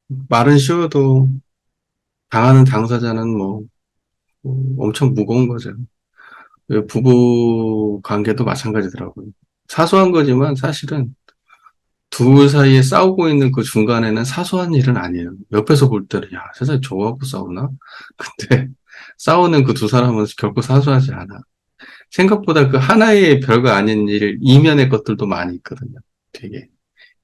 말은 쉬워도 당하는 당사자는 엄청 무거운 거죠. 부부 관계도 마찬가지더라고요. 사소한 거지만 사실은 둘 사이에 싸우고 있는 그 중간에는 사소한 일은 아니에요. 옆에서 볼 때는, 야, 세상에 저거하고 싸우나? 근데 싸우는 그 두 사람은 결코 사소하지 않아. 생각보다 그 하나의 별거 아닌 일, 이면의 것들도 많이 있거든요. 되게.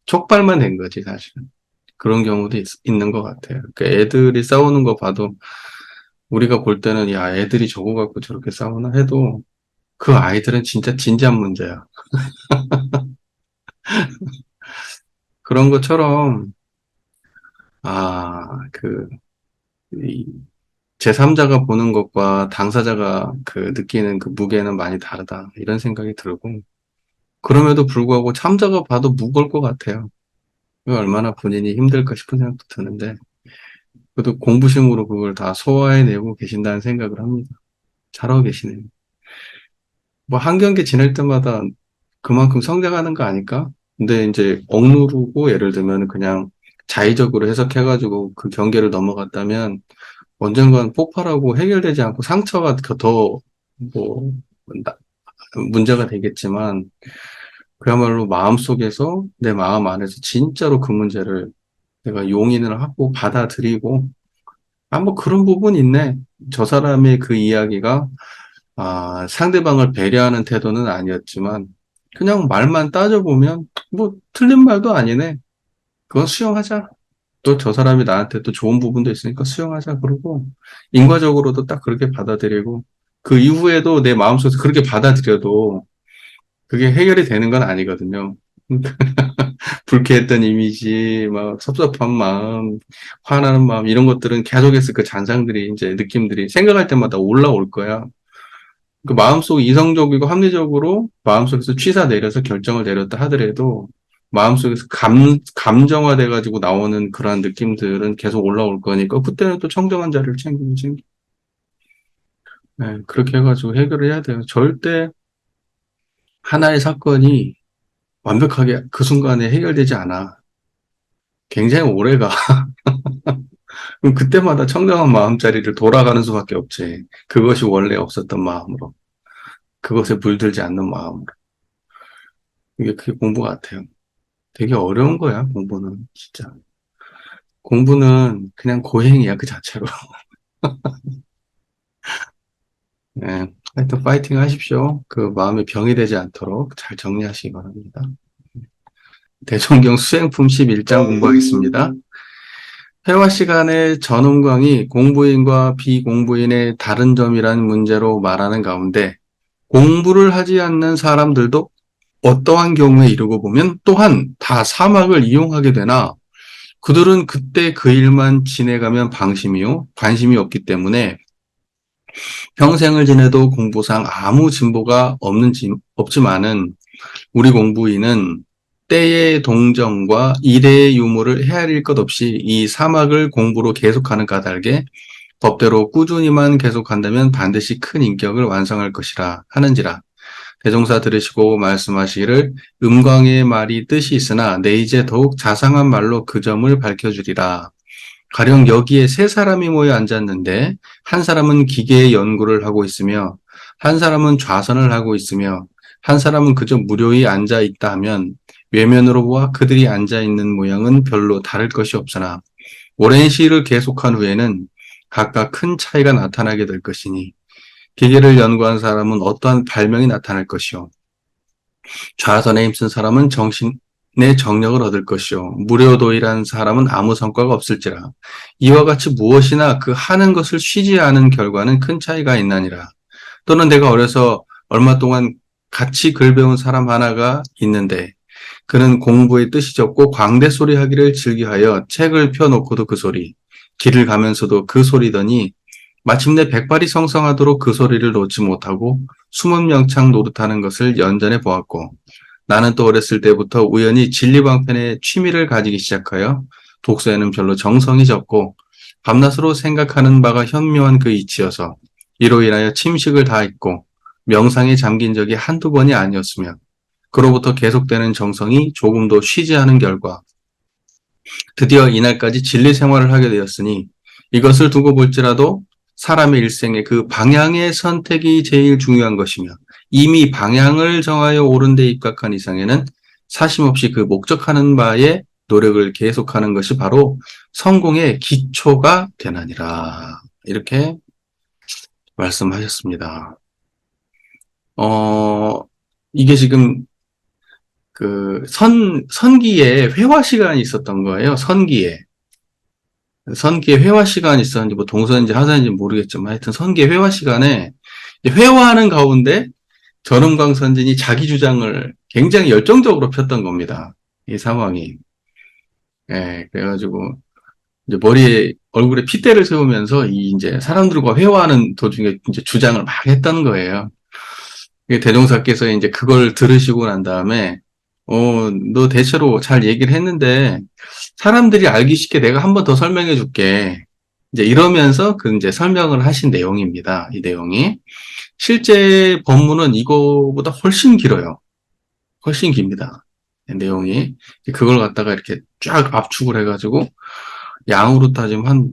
촉발만 된 거지, 사실은. 그런 경우도 있는 것 같아요. 그 애들이 싸우는 거 봐도 우리가 볼 때는, 야, 애들이 저거 갖고 저렇게 싸우나 해도 그 아이들은 진짜 진지한 문제야. 그런 것처럼, 그, 이 제3자가 보는 것과 당사자가 그 느끼는 그 무게는 많이 다르다. 이런 생각이 들고, 그럼에도 불구하고 참자가 봐도 무거울 것 같아요. 얼마나 본인이 힘들까 싶은 생각도 드는데, 그래도 공부심으로 그걸 다 소화해내고 계신다는 생각을 합니다. 잘하고 계시네요. 뭐, 한 경기 지낼 때마다 그만큼 성장하는 거 아닐까? 근데 이제 억누르고 예를 들면 그냥 자의적으로 해석해가지고 그 경계를 넘어갔다면 언젠간 폭발하고 해결되지 않고 상처가 더, 뭐, 나- 문제가 되겠지만, 그야말로 마음속에서, 내 마음 안에서 진짜로 그 문제를 내가 용인을 하고 받아들이고, 뭐 그런 부분 있네. 저 사람의 그 이야기가, 상대방을 배려하는 태도는 아니었지만, 그냥 말만 따져보면, 뭐, 틀린 말도 아니네. 그건 수용하자. 또 저 사람이 나한테 또 좋은 부분도 있으니까 수용하자. 그러고, 인과적으로도 딱 그렇게 받아들이고, 그 이후에도 내 마음속에서 그렇게 받아들여도, 그게 해결이 되는 건 아니거든요. 불쾌했던 이미지, 막 섭섭한 마음, 화나는 마음, 이런 것들은 계속해서 그 잔상들이 이제 느낌들이 생각할 때마다 올라올 거야. 그 마음속 이성적이고 합리적으로 마음속에서 취사 내려서 결정을 내렸다 하더라도 마음속에서 감정화돼가지고 나오는 그러한 느낌들은 계속 올라올 거니까 그때는 또 청정한 자리를 챙기지. 네, 그렇게 해가지고 해결을 해야 돼요. 절대 하나의 사건이 완벽하게 그 순간에 해결되지 않아. 굉장히 오래가. 그럼 그때마다 청정한 마음자리를 돌아가는 수밖에 없지. 그것이 원래 없었던 마음으로. 그것에 물들지 않는 마음으로. 이게 그게 공부 같아요. 되게 어려운 거야, 공부는. 진짜. 공부는 그냥 고행이야, 그 자체로. 네. 하여튼 파이팅 하십시오. 그 마음에 병이 되지 않도록 잘 정리하시기 바랍니다. 대종경 수행품 11장 공부하겠습니다. 회화 시간에 전원광이 공부인과 비공부인의 다른 점이란 문제로 말하는 가운데 공부를 하지 않는 사람들도 어떠한 경우에 이르고 보면 또한 다 사막을 이용하게 되나 그들은 그때 그 일만 지내가면 방심이요 관심이 없기 때문에 평생을 지내도 공부상 아무 진보가 없지만은 우리 공부인은 때의 동정과 일의 유무를 헤아릴 것 없이 이 사막을 공부로 계속하는 까닭에 법대로 꾸준히만 계속한다면 반드시 큰 인격을 완성할 것이라 하는지라. 대종사 들으시고 말씀하시기를 음광의 말이 뜻이 있으나 내 이제 더욱 자상한 말로 그 점을 밝혀주리라. 가령 여기에 세 사람이 모여 앉았는데 한 사람은 기계의 연구를 하고 있으며 한 사람은 좌선을 하고 있으며 한 사람은 그저 무료히 앉아 있다 하면 외면으로 보아 그들이 앉아 있는 모양은 별로 다를 것이 없으나 오랜 시일을 계속한 후에는 각각 큰 차이가 나타나게 될 것이니 기계를 연구한 사람은 어떠한 발명이 나타날 것이요 좌선에 힘쓴 사람은 정신의 정력을 얻을 것이요 무료도일한 사람은 아무 성과가 없을지라 이와 같이 무엇이나 그 하는 것을 쉬지 않은 결과는 큰 차이가 있나니라. 또는 내가 어려서 얼마 동안 같이 글 배운 사람 하나가 있는데 그는 공부의 뜻이 적고 광대 소리 하기를 즐겨하여 책을 펴놓고도 그 소리 길을 가면서도 그 소리더니 마침내 백발이 성성하도록 그 소리를 놓지 못하고 숨은 명창 노릇하는 것을 연전해 보았고 나는 또 어렸을 때부터 우연히 진리방편에 취미를 가지기 시작하여 독서에는 별로 정성이 적고 밤낮으로 생각하는 바가 현묘한 그 이치여서 이로 인하여 침식을 다 잊고 명상에 잠긴 적이 한두 번이 아니었으며 그로부터 계속되는 정성이 조금도 쉬지 않은 결과 드디어 이날까지 진리 생활을 하게 되었으니 이것을 두고 볼지라도 사람의 일생의 그 방향의 선택이 제일 중요한 것이며 이미 방향을 정하여 옳은 데 입각한 이상에는 사심없이 그 목적하는 바에 노력을 계속하는 것이 바로 성공의 기초가 되나니라. 이렇게 말씀하셨습니다. 이게 지금 선기에 회화 시간이 있었던 거예요. 선기에 회화 시간이 있었는지, 뭐 동선인지 하선인지 모르겠지만 하여튼 선기에 회화 시간에 회화하는 가운데 전원광 선진이 자기 주장을 굉장히 열정적으로 폈던 겁니다. 이 상황이. 예, 그래가지고, 이제 얼굴에 핏대를 세우면서 이제 사람들과 회화하는 도중에 이제 주장을 막 했던 거예요. 대종사께서 이제 그걸 들으시고 난 다음에, 너 대체로 잘 얘기를 했는데, 사람들이 알기 쉽게 내가 한 번 더 설명해 줄게. 이제 이러면서 이제 설명을 하신 내용입니다. 이 내용이. 실제 법문은 이거보다 훨씬 길어요. 훨씬 깁니다. 내용이. 그걸 갖다가 이렇게 쫙 압축을 해가지고, 양으로 따지면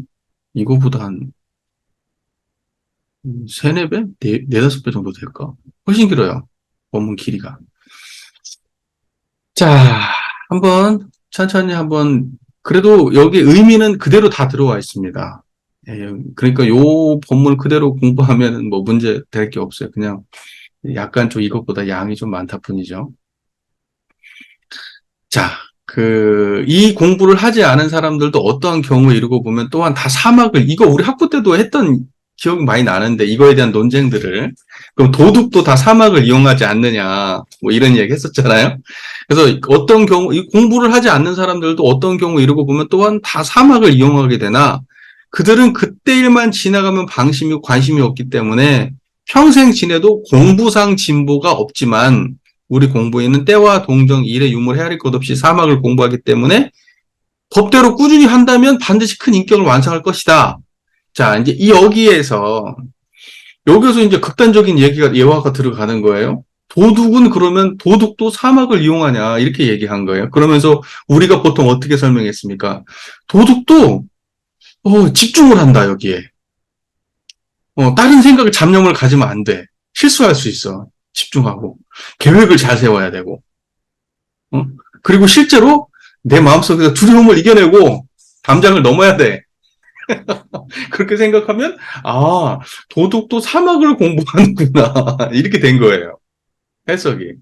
이거보다 한, 세네 배? 네다섯 배 정도 될까? 훨씬 길어요. 법문 길이가. 자, 천천히 그래도 여기 의미는 그대로 다 들어와 있습니다. 예, 그러니까 요 본문 그대로 공부하면 뭐 문제 될 게 없어요. 그냥 약간 좀 이것보다 양이 좀 많다 뿐이죠. 자, 이 공부를 하지 않은 사람들도 어떠한 경우에 이러고 보면 또한 다 이거 우리 학부 때도 했던 기억이 많이 나는데 이거에 대한 논쟁들을. 그럼 도둑도 다 사막을 이용하지 않느냐, 뭐 이런 이야기 했었잖아요. 그래서 어떤 경우, 이 공부를 하지 않는 사람들도 어떤 경우 이러고 보면 또한 다 사막을 이용하게 되나, 그들은 그때 일만 지나가면 관심이 없기 때문에 평생 지내도 공부상 진보가 없지만 우리 공부에는 때와 동정, 일에 유물, 헤아릴 것 없이 사막을 공부하기 때문에 법대로 꾸준히 한다면 반드시 큰 인격을 완성할 것이다. 자, 이제 여기에서 이제 극단적인 예화가 들어가는 거예요. 도둑도 사막을 이용하냐, 이렇게 얘기한 거예요. 그러면서 우리가 보통 어떻게 설명했습니까? 도둑도, 집중을 한다, 여기에. 다른 생각을 잡념을 가지면 안 돼. 실수할 수 있어. 집중하고. 계획을 잘 세워야 되고. 그리고 실제로 내 마음속에서 두려움을 이겨내고 담장을 넘어야 돼. 그렇게 생각하면, 도둑도 사막을 공부하는구나. 이렇게 된 거예요. 해석이.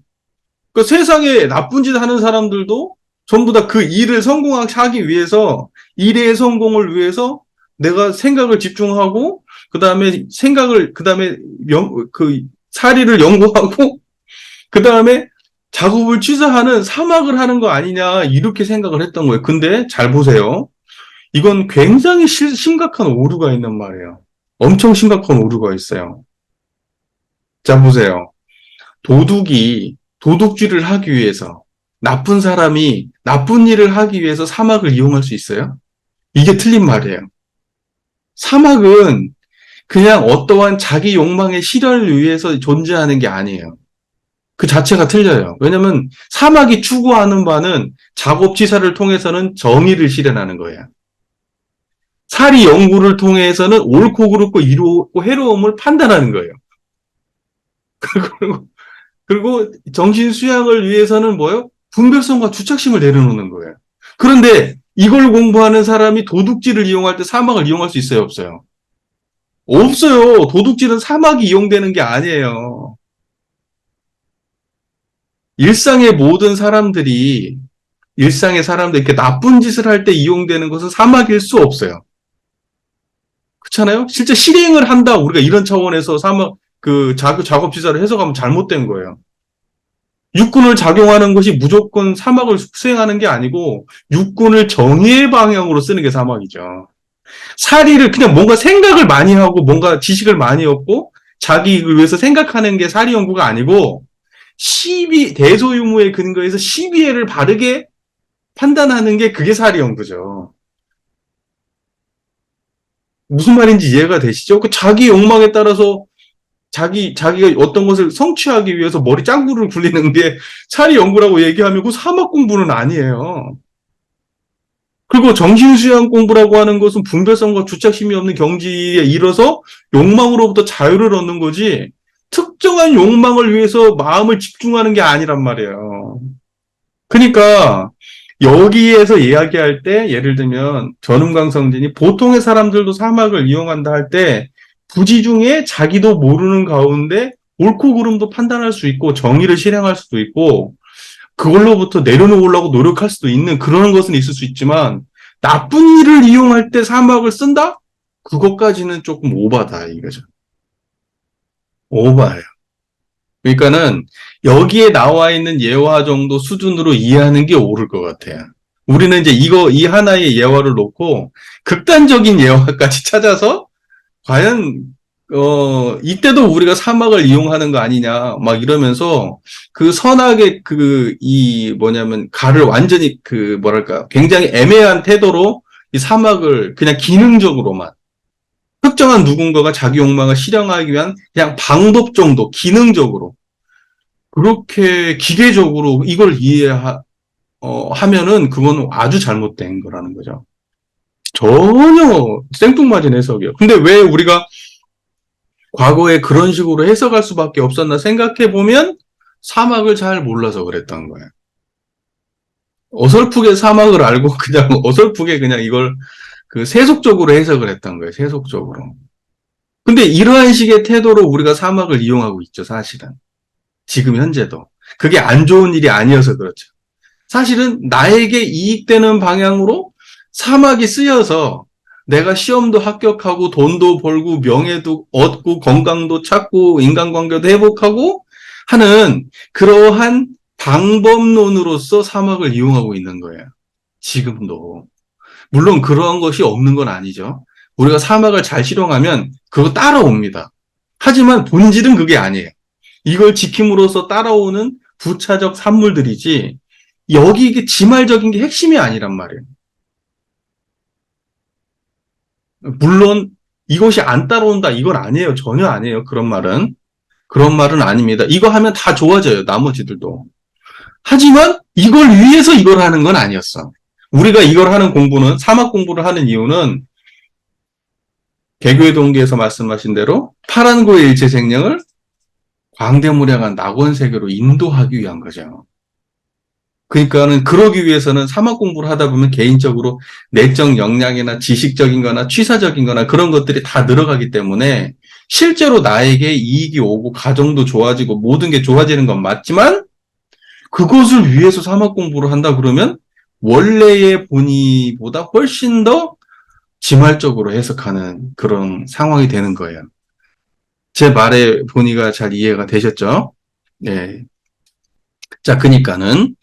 그 세상에 나쁜 짓 하는 사람들도 전부 다 그 일을 성공하기 위해서, 일의 성공을 위해서 내가 생각을 집중하고, 그 다음에 사리를 연구하고, 그 다음에 작업을 취소하는 사막을 하는 거 아니냐, 이렇게 생각을 했던 거예요. 근데 잘 보세요. 이건 굉장히 심각한 오류가 있는 말이에요. 엄청 심각한 오류가 있어요. 자, 보세요. 도둑질을 하기 위해서, 나쁜 사람이 나쁜 일을 하기 위해서 사막을 이용할 수 있어요? 이게 틀린 말이에요. 사막은 그냥 어떠한 자기 욕망의 실현을 위해서 존재하는 게 아니에요. 그 자체가 틀려요. 왜냐면 사막이 추구하는 바는 작업치사를 통해서는 정의를 실현하는 거예요. 사리 연구를 통해서는 옳고 그르고 이롭고 해로움을 판단하는 거예요. 그리고 정신 수양을 위해서는 뭐요? 분별성과 주착심을 내려놓는 거예요. 그런데 이걸 공부하는 사람이 도둑질을 이용할 때 사막을 이용할 수 있어요, 없어요? 없어요. 도둑질은 사막이 이용되는 게 아니에요. 일상의 사람들이 이렇게 나쁜 짓을 할 때 이용되는 것은 사막일 수 없어요. 그렇잖아요? 실제 실행을 한다. 우리가 이런 차원에서 작업 시사를 해석하면 잘못된 거예요. 육군을 작용하는 것이 무조건 사막을 수행하는 게 아니고 육군을 정의의 방향으로 쓰는 게 사막이죠. 사리를 그냥 뭔가 생각을 많이 하고 뭔가 지식을 많이 얻고 자기 이익을 위해서 생각하는 게 사리 연구가 아니고 대소유무의 근거에서 시비애를 바르게 판단하는 게 그게 사리 연구죠. 무슨 말인지 이해가 되시죠? 자기 욕망에 따라서 자기가 어떤 것을 성취하기 위해서 머리 짱구를 굴리는 게 사리 연구라고 얘기하면 그 사막 공부는 아니에요. 그리고 정신수양 공부라고 하는 것은 분별성과 주착심이 없는 경지에 이르러서 욕망으로부터 자유를 얻는 거지, 특정한 욕망을 위해서 마음을 집중하는 게 아니란 말이에요. 그러니까 여기에서 이야기할 때 예를 들면 전음광성진이 보통의 사람들도 사막을 이용한다 할 때 부지 중에 자기도 모르는 가운데 옳고 그름도 판단할 수 있고 정의를 실행할 수도 있고 그걸로부터 내려놓으려고 노력할 수도 있는 그런 것은 있을 수 있지만 나쁜 일을 이용할 때 사막을 쓴다? 그것까지는 조금 오바다 이거죠. 오바예요. 그러니까는 여기에 나와 있는 예화 정도 수준으로 이해하는 게 옳을 것 같아요. 우리는 이제 이 하나의 예화를 놓고 극단적인 예화까지 찾아서 과연 이때도 우리가 사막을 이용하는 거 아니냐 막 이러면서 그 선악의 뭐냐면 가를 완전히 뭐랄까 굉장히 애매한 태도로 이 사막을 그냥 기능적으로만 특정한 누군가가 자기 욕망을 실현하기 위한 그냥 방법 정도 기능적으로 그렇게 기계적으로 이걸 하면은 그건 아주 잘못된 거라는 거죠. 전혀 생뚱맞은 해석이에요. 근데 왜 우리가 과거에 그런 식으로 해석할 수밖에 없었나 생각해 보면 사막을 잘 몰라서 그랬던 거예요. 어설프게 사막을 알고 그냥 어설프게 그냥 이걸 세속적으로 해석을 했던 거예요. 세속적으로. 근데 이러한 식의 태도로 우리가 사막을 이용하고 있죠, 사실은. 지금 현재도. 그게 안 좋은 일이 아니어서 그렇죠. 사실은 나에게 이익되는 방향으로 사막이 쓰여서 내가 시험도 합격하고 돈도 벌고 명예도 얻고 건강도 찾고 인간관계도 회복하고 하는 그러한 방법론으로서 사막을 이용하고 있는 거예요. 지금도. 물론 그러한 것이 없는 건 아니죠. 우리가 사막을 잘 실용하면 그거 따라옵니다. 하지만 본질은 그게 아니에요. 이걸 지킴으로써 따라오는 부차적 산물들이지 여기 이게 지말적인 게 핵심이 아니란 말이에요. 물론 이것이 안 따라온다 이건 아니에요. 전혀 아니에요. 그런 말은 아닙니다. 이거 하면 다 좋아져요. 나머지들도. 하지만 이걸 위해서 이걸 하는 건 아니었어. 우리가 이걸 하는 공부는 사막 공부를 하는 이유는 개교의 동기에서 말씀하신 대로 파란고의 일체생명을 광대무량한 낙원세계로 인도하기 위한 거죠. 그러니까는 그러기 위해서는 사막 공부를 하다 보면 개인적으로 내적 역량이나 지식적인 거나 취사적인 거나 그런 것들이 다 늘어가기 때문에 실제로 나에게 이익이 오고 가정도 좋아지고 모든 게 좋아지는 건 맞지만 그것을 위해서 사막 공부를 한다 그러면 원래의 본의보다 훨씬 더 지말적으로 해석하는 그런 상황이 되는 거예요. 제 말의 본의가 잘 이해가 되셨죠? 네. 자, 그러니까는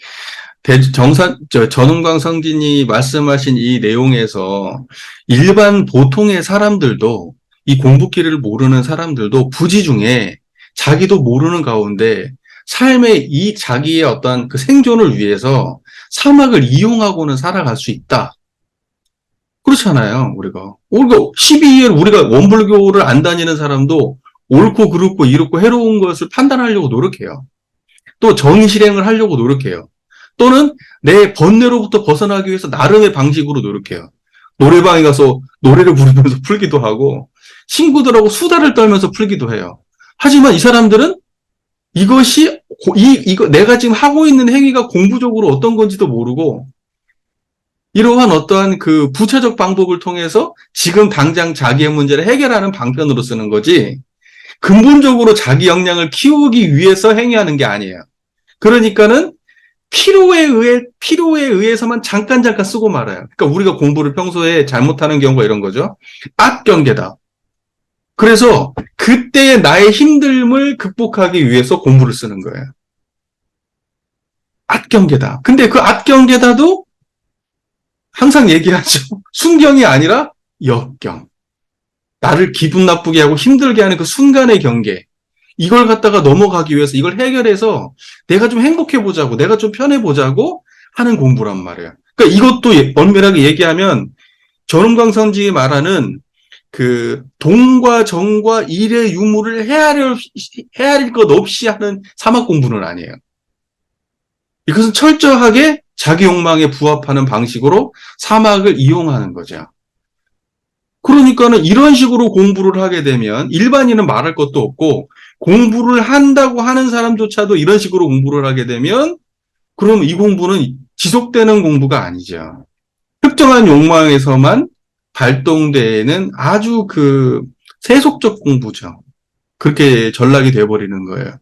전은광 성진이 말씀하신 이 내용에서 일반 보통의 사람들도 이 공부길을 모르는 사람들도 부지 중에 자기도 모르는 가운데 삶의 자기의 어떤 그 생존을 위해서 사막을 이용하고는 살아갈 수 있다. 그렇잖아요, 우리가 12일 우리가 원불교를 안 다니는 사람도 옳고 그렇고 이롭고 해로운 것을 판단하려고 노력해요. 또 정의 실행을 하려고 노력해요. 또는 내 번뇌로부터 벗어나기 위해서 나름의 방식으로 노력해요. 노래방에 가서 노래를 부르면서 풀기도 하고 친구들하고 수다를 떨면서 풀기도 해요. 하지만 이 사람들은 이것이 이거 내가 지금 하고 있는 행위가 공부적으로 어떤 건지도 모르고 이러한 어떠한 그 부차적 방법을 통해서 지금 당장 자기의 문제를 해결하는 방편으로 쓰는 거지 근본적으로 자기 역량을 키우기 위해서 행위하는 게 아니에요. 그러니까는 필요에 의해서만 잠깐 쓰고 말아요. 그러니까 우리가 공부를 평소에 잘못하는 경우가 이런 거죠. 악경계다. 그래서 그때의 나의 힘듦을 극복하기 위해서 공부를 쓰는 거예요. 악경계다. 근데 그 악경계다도 항상 얘기하죠. 순경이 아니라 역경. 나를 기분 나쁘게 하고 힘들게 하는 그 순간의 경계. 이걸 갖다가 넘어가기 위해서 이걸 해결해서 내가 좀 행복해보자고 내가 좀 편해보자고 하는 공부란 말이에요. 그러니까 이것도 엄밀하게 얘기하면 전은광 선지의 말하는 그 동과 정과 일의 유무를 헤아릴 것 없이 하는 사막 공부는 아니에요. 이것은 철저하게 자기 욕망에 부합하는 방식으로 사막을 이용하는 거죠. 그러니까는 이런 식으로 공부를 하게 되면 일반인은 말할 것도 없고 공부를 한다고 하는 사람조차도 이런 식으로 공부를 하게 되면 그럼 이 공부는 지속되는 공부가 아니죠. 특정한 욕망에서만 발동되는 아주 그 세속적 공부죠. 그렇게 전락이 돼버리는 거예요.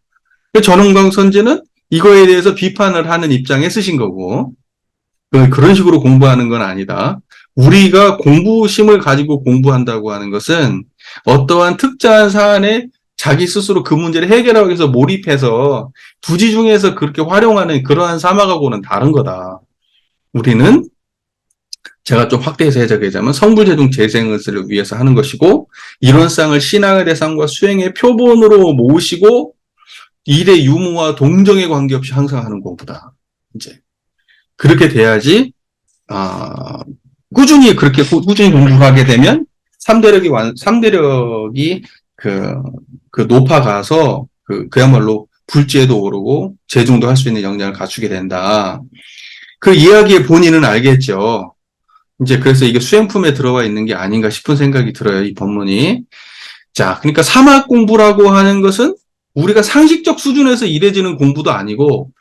전원광 선지는 이거에 대해서 비판을 하는 입장에 쓰신 거고 그런 식으로 공부하는 건 아니다. 우리가 공부심을 가지고 공부한다고 하는 것은 어떠한 특정한 사안에 자기 스스로 그 문제를 해결하기 위해서 몰입해서 부지중에서 그렇게 활용하는 그러한 사막하고는 다른 거다. 우리는 제가 좀 확대해서 해석하자면 성불재중 재생을 위해서 하는 것이고 이론상을 신앙의 대상과 수행의 표본으로 모으시고 일의 유무와 동정에 관계없이 항상 하는 공부다. 이제 그렇게 돼야지 꾸준히 공부를 하게 되면 3대력이 그 높아가서 그야말로 불지에도 오르고 재중도 할 수 있는 역량을 갖추게 된다. 그 이야기의 본인은 알겠죠. 이제 그래서 이게 수행품에 들어가 있는 게 아닌가 싶은 생각이 들어요, 이 법문이. 자, 그러니까 사막 공부라고 하는 것은 우리가 상식적 수준에서 이루어지는 공부도 아니고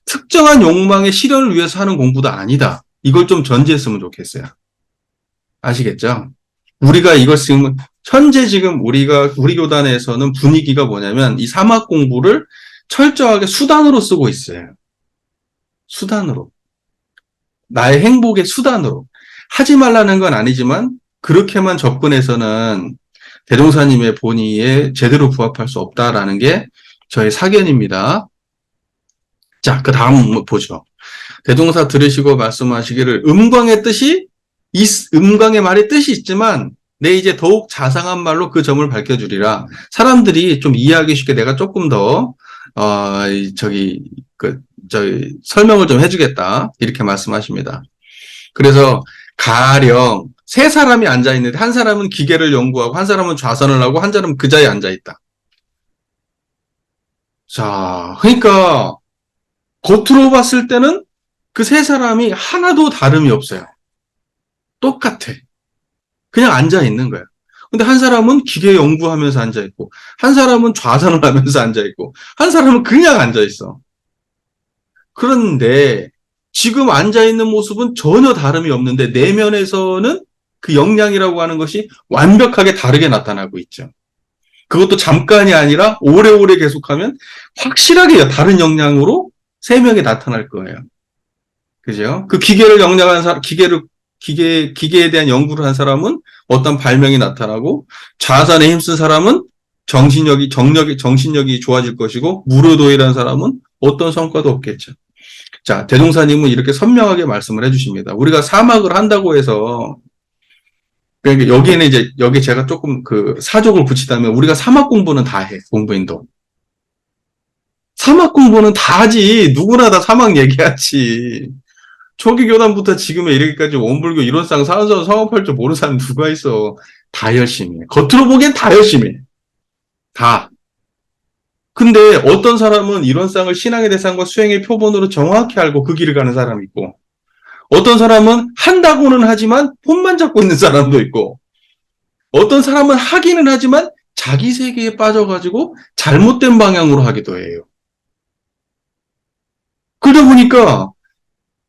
특정한 욕망의 실현을 위해서 하는 공부도 아니다. 이걸 좀 전제했으면 좋겠어요. 아시겠죠? 우리가 이걸 지금 현재 지금 우리 교단에서는 분위기가 뭐냐면 이 사막 공부를 철저하게 수단으로 쓰고 있어요. 수단으로. 나의 행복의 수단으로. 하지 말라는 건 아니지만 그렇게만 접근해서는 대종사님의 본의에 제대로 부합할 수 없다라는 게 저의 사견입니다. 자, 그 다음 보죠. 대종사 들으시고 말씀하시기를 음광의 말의 뜻이 있지만 내 이제 더욱 자상한 말로 그 점을 밝혀주리라. 사람들이 좀 이해하기 쉽게 내가 조금 더 설명을 좀 해주겠다. 이렇게 말씀하십니다. 그래서 가령 세 사람이 앉아 있는데 한 사람은 기계를 연구하고 한 사람은 좌선을 하고 한 사람은 그 자리에 앉아 있다. 자, 그러니까 겉으로 봤을 때는 그 세 사람이 하나도 다름이 없어요. 똑같아. 그냥 앉아 있는 거야. 근데 한 사람은 기계 연구하면서 앉아 있고, 한 사람은 좌선을 하면서 앉아 있고, 한 사람은 그냥 앉아 있어. 그런데 지금 앉아 있는 모습은 전혀 다름이 없는데 내면에서는 그 역량이라고 하는 것이 완벽하게 다르게 나타나고 있죠. 그것도 잠깐이 아니라 오래오래 계속하면 확실하게 다른 역량으로 세 명이 나타날 거예요. 그죠? 그 기계를 역량한 사람, 기계에 대한 연구를 한 사람은 어떤 발명이 나타나고 좌선에 힘쓴 사람은 정신력이 좋아질 것이고 무료도일한 사람은 어떤 성과도 없겠죠. 자, 대종사님은 이렇게 선명하게 말씀을 해주십니다. 우리가 사막을 한다고 해서 그러니까 여기에는 이제 여기 제가 조금 그 사족을 붙이다면 우리가 사막 공부는 다 해. 공부인도. 사막 공부는 다 하지. 누구나 다 사막 얘기하지. 초기 교단부터 지금에 이르기까지 원불교 이론상 사원선 성업할 줄 모르는 사람 누가 있어. 다 열심히 해. 겉으로 보기엔 다 열심히 해. 다. 근데 어떤 사람은 이론상을 신앙의 대상과 수행의 표본으로 정확히 알고 그 길을 가는 사람이 있고 어떤 사람은 한다고는 하지만 폰만 잡고 있는 사람도 있고 어떤 사람은 하기는 하지만 자기 세계에 빠져가지고 잘못된 방향으로 하기도 해요. 그러다 보니까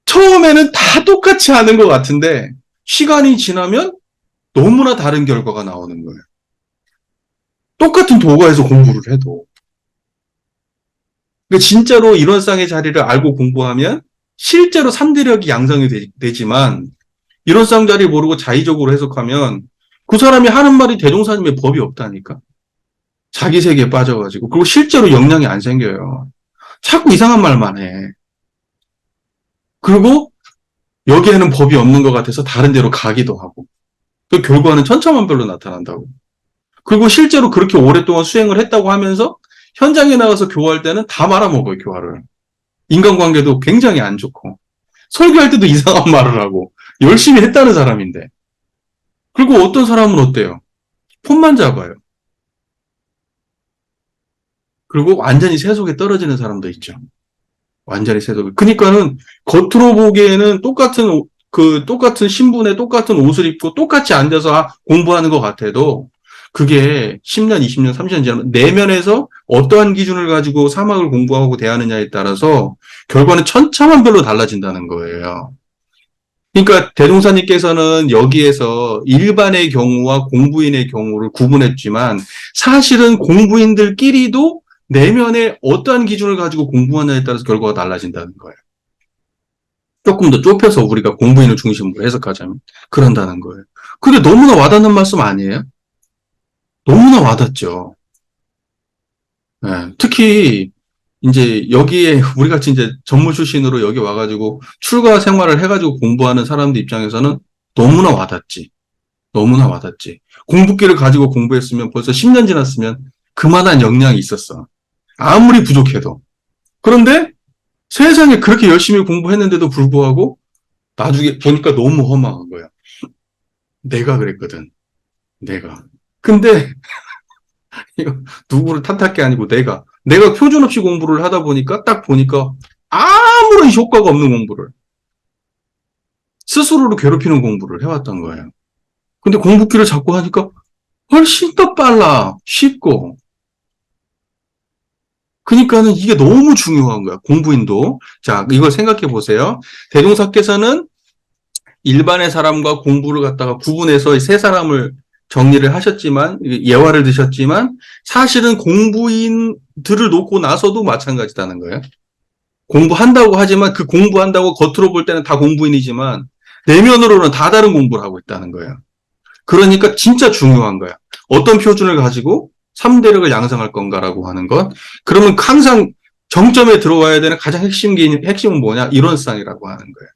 처음에는 다 똑같이 하는 것 같은데 시간이 지나면 너무나 다른 결과가 나오는 거예요. 똑같은 도가에서 공부를 해도. 그러니까 진짜로 이론상의 자리를 알고 공부하면 실제로 3대력이 양성이 되지만 이론상 자리 모르고 자의적으로 해석하면 그 사람이 하는 말이 대종사님의 법이 없다니까. 자기 세계에 빠져가지고. 그리고 실제로 역량이 안 생겨요. 자꾸 이상한 말만 해. 그리고 여기에는 법이 없는 것 같아서 다른 데로 가기도 하고. 그 결과는 천차만별로 나타난다고. 그리고 실제로 그렇게 오랫동안 수행을 했다고 하면서 현장에 나가서 교화할 때는 다 말아먹어요, 교화를. 인간관계도 굉장히 안 좋고. 설교할 때도 이상한 말을 하고. 열심히 했다는 사람인데. 그리고 어떤 사람은 어때요? 폰만 잡아요. 그리고 완전히 세속에 떨어지는 사람도 있죠. 완전히 세속이. 그러니까는 겉으로 보기에는 똑같은 신분에 똑같은 옷을 입고 똑같이 앉아서 공부하는 것 같아도 그게 10년, 20년, 30년 지나면 내면에서 어떠한 기준을 가지고 사막을 공부하고 대하느냐에 따라서 결과는 천차만별로 달라진다는 거예요. 그러니까 대동사님께서는 여기에서 일반의 경우와 공부인의 경우를 구분했지만 사실은 공부인들끼리도 내면에 어떠한 기준을 가지고 공부하느냐에 따라서 결과가 달라진다는 거예요. 조금 더 좁혀서 우리가 공부인을 중심으로 해석하자면 그런다는 거예요. 그게 너무나 와닿는 말씀 아니에요? 너무나 와닿죠. 네. 특히 이제 여기에 우리 같이 이제 전문 출신으로 여기 와가지고 출가 생활을 해가지고 공부하는 사람들 입장에서는 너무나 와닿지. 너무나 와닿지. 공부기를 가지고 공부했으면 벌써 10년 지났으면 그만한 역량이 있었어. 아무리 부족해도. 그런데 세상에 그렇게 열심히 공부했는데도 불구하고 나중에 보니까 너무 허망한 거야. 내가 그랬거든. 내가. 근데 이거 누구를 탓할 게 아니고 내가 표준 없이 공부를 하다 보니까 딱 보니까 아무런 효과가 없는 공부를 스스로를 괴롭히는 공부를 해왔던 거예요. 근데 공부기를 잡고 하니까 훨씬 더 빨라, 쉽고. 그러니까는 이게 너무 중요한 거야. 공부인도. 자, 이걸 생각해 보세요. 대종사께서는 일반의 사람과 공부를 갖다가 구분해서 세 사람을 정리를 하셨지만, 예화를 드셨지만, 사실은 공부인들을 놓고 나서도 마찬가지다는 거예요. 공부한다고 하지만 그 공부한다고 겉으로 볼 때는 다 공부인이지만, 내면으로는 다 다른 공부를 하고 있다는 거예요. 그러니까 진짜 중요한 거야. 어떤 표준을 가지고 3대력을 양성할 건가라고 하는 것. 그러면 항상 정점에 들어와야 되는 가장 핵심은 뭐냐? 이론상이라고 하는 거예요.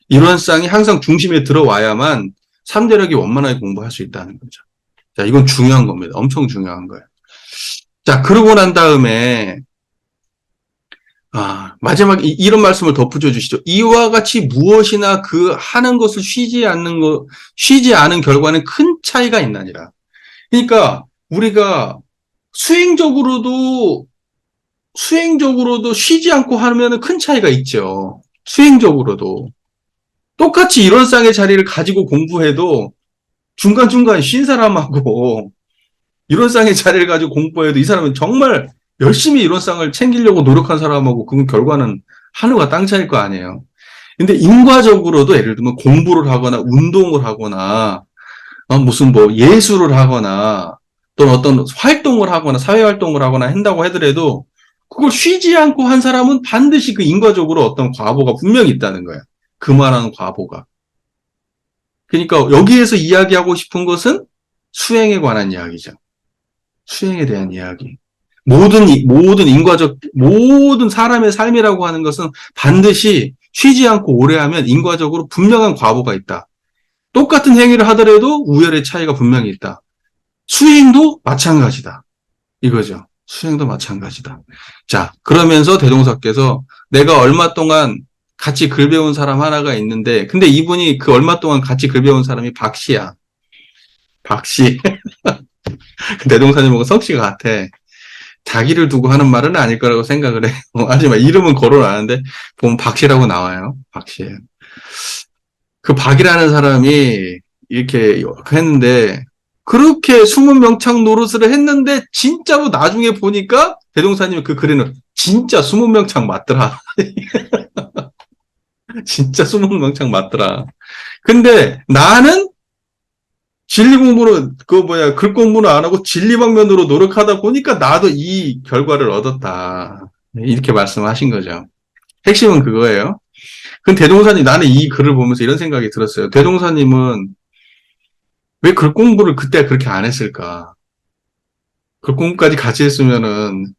이론상이 항상 중심에 들어와야만 3대력이 원만하게 공부할 수 있다는 거죠. 자, 이건 중요한 겁니다. 엄청 중요한 거예요. 자, 그러고 난 다음에, 마지막 이런 말씀을 덧붙여 주시죠. 이와 같이 무엇이나 그 하는 것을 쉬지 않은 결과는 큰 차이가 있나니라. 그러니까 우리가 수행적으로도 쉬지 않고 하면 큰 차이가 있죠. 수행적으로도. 똑같이 이론상의 자리를 가지고 공부해도 중간중간 쉰 사람하고 이론상의 자리를 가지고 공부해도 이 사람은 정말 열심히 이론상을 챙기려고 노력한 사람하고 그 결과는 하늘과 땅 차이일 거 아니에요. 근데 인과적으로도 예를 들면 공부를 하거나 운동을 하거나 무슨 뭐 예술을 하거나 또는 어떤 활동을 하거나 사회활동을 하거나 한다고 하더라도 그걸 쉬지 않고 한 사람은 반드시 그 인과적으로 어떤 과보가 분명히 있다는 거예요. 그만한 과보가. 그러니까 여기에서 이야기하고 싶은 것은 수행에 관한 이야기죠. 수행에 대한 이야기. 모든 사람의 삶이라고 하는 것은 반드시 쉬지 않고 오래 하면 인과적으로 분명한 과보가 있다. 똑같은 행위를 하더라도 우열의 차이가 분명히 있다. 수행도 마찬가지다. 이거죠. 수행도 마찬가지다. 자, 그러면서 대종사께서 내가 얼마 동안 같이 글 배운 사람 하나가 있는데, 근데 이분이 그 얼마 동안 같이 글 배운 사람이 박씨야. 박씨. 대종사님하고 성씨가 같아. 자기를 두고 하는 말은 아닐 거라고 생각을 해. 하지만 이름은 거론 안 하는데, 보면 박씨라고 나와요. 박씨예요. 그 박이라는 사람이 이렇게 했는데, 그렇게 수문명창 노릇을 했는데, 진짜로 나중에 보니까, 대종사님이 그 글에는 진짜 수문명창 맞더라. 진짜 수문명창 맞더라. 근데 나는 진리 공부는, 글 공부는 안 하고 진리방면으로 노력하다 보니까 나도 이 결과를 얻었다. 이렇게 말씀하신 거죠. 핵심은 그거예요. 근데 대종사님, 나는 이 글을 보면서 이런 생각이 들었어요. 대종사님은 왜 글 공부를 그때 그렇게 안 했을까? 글 공부까지 같이 했으면은,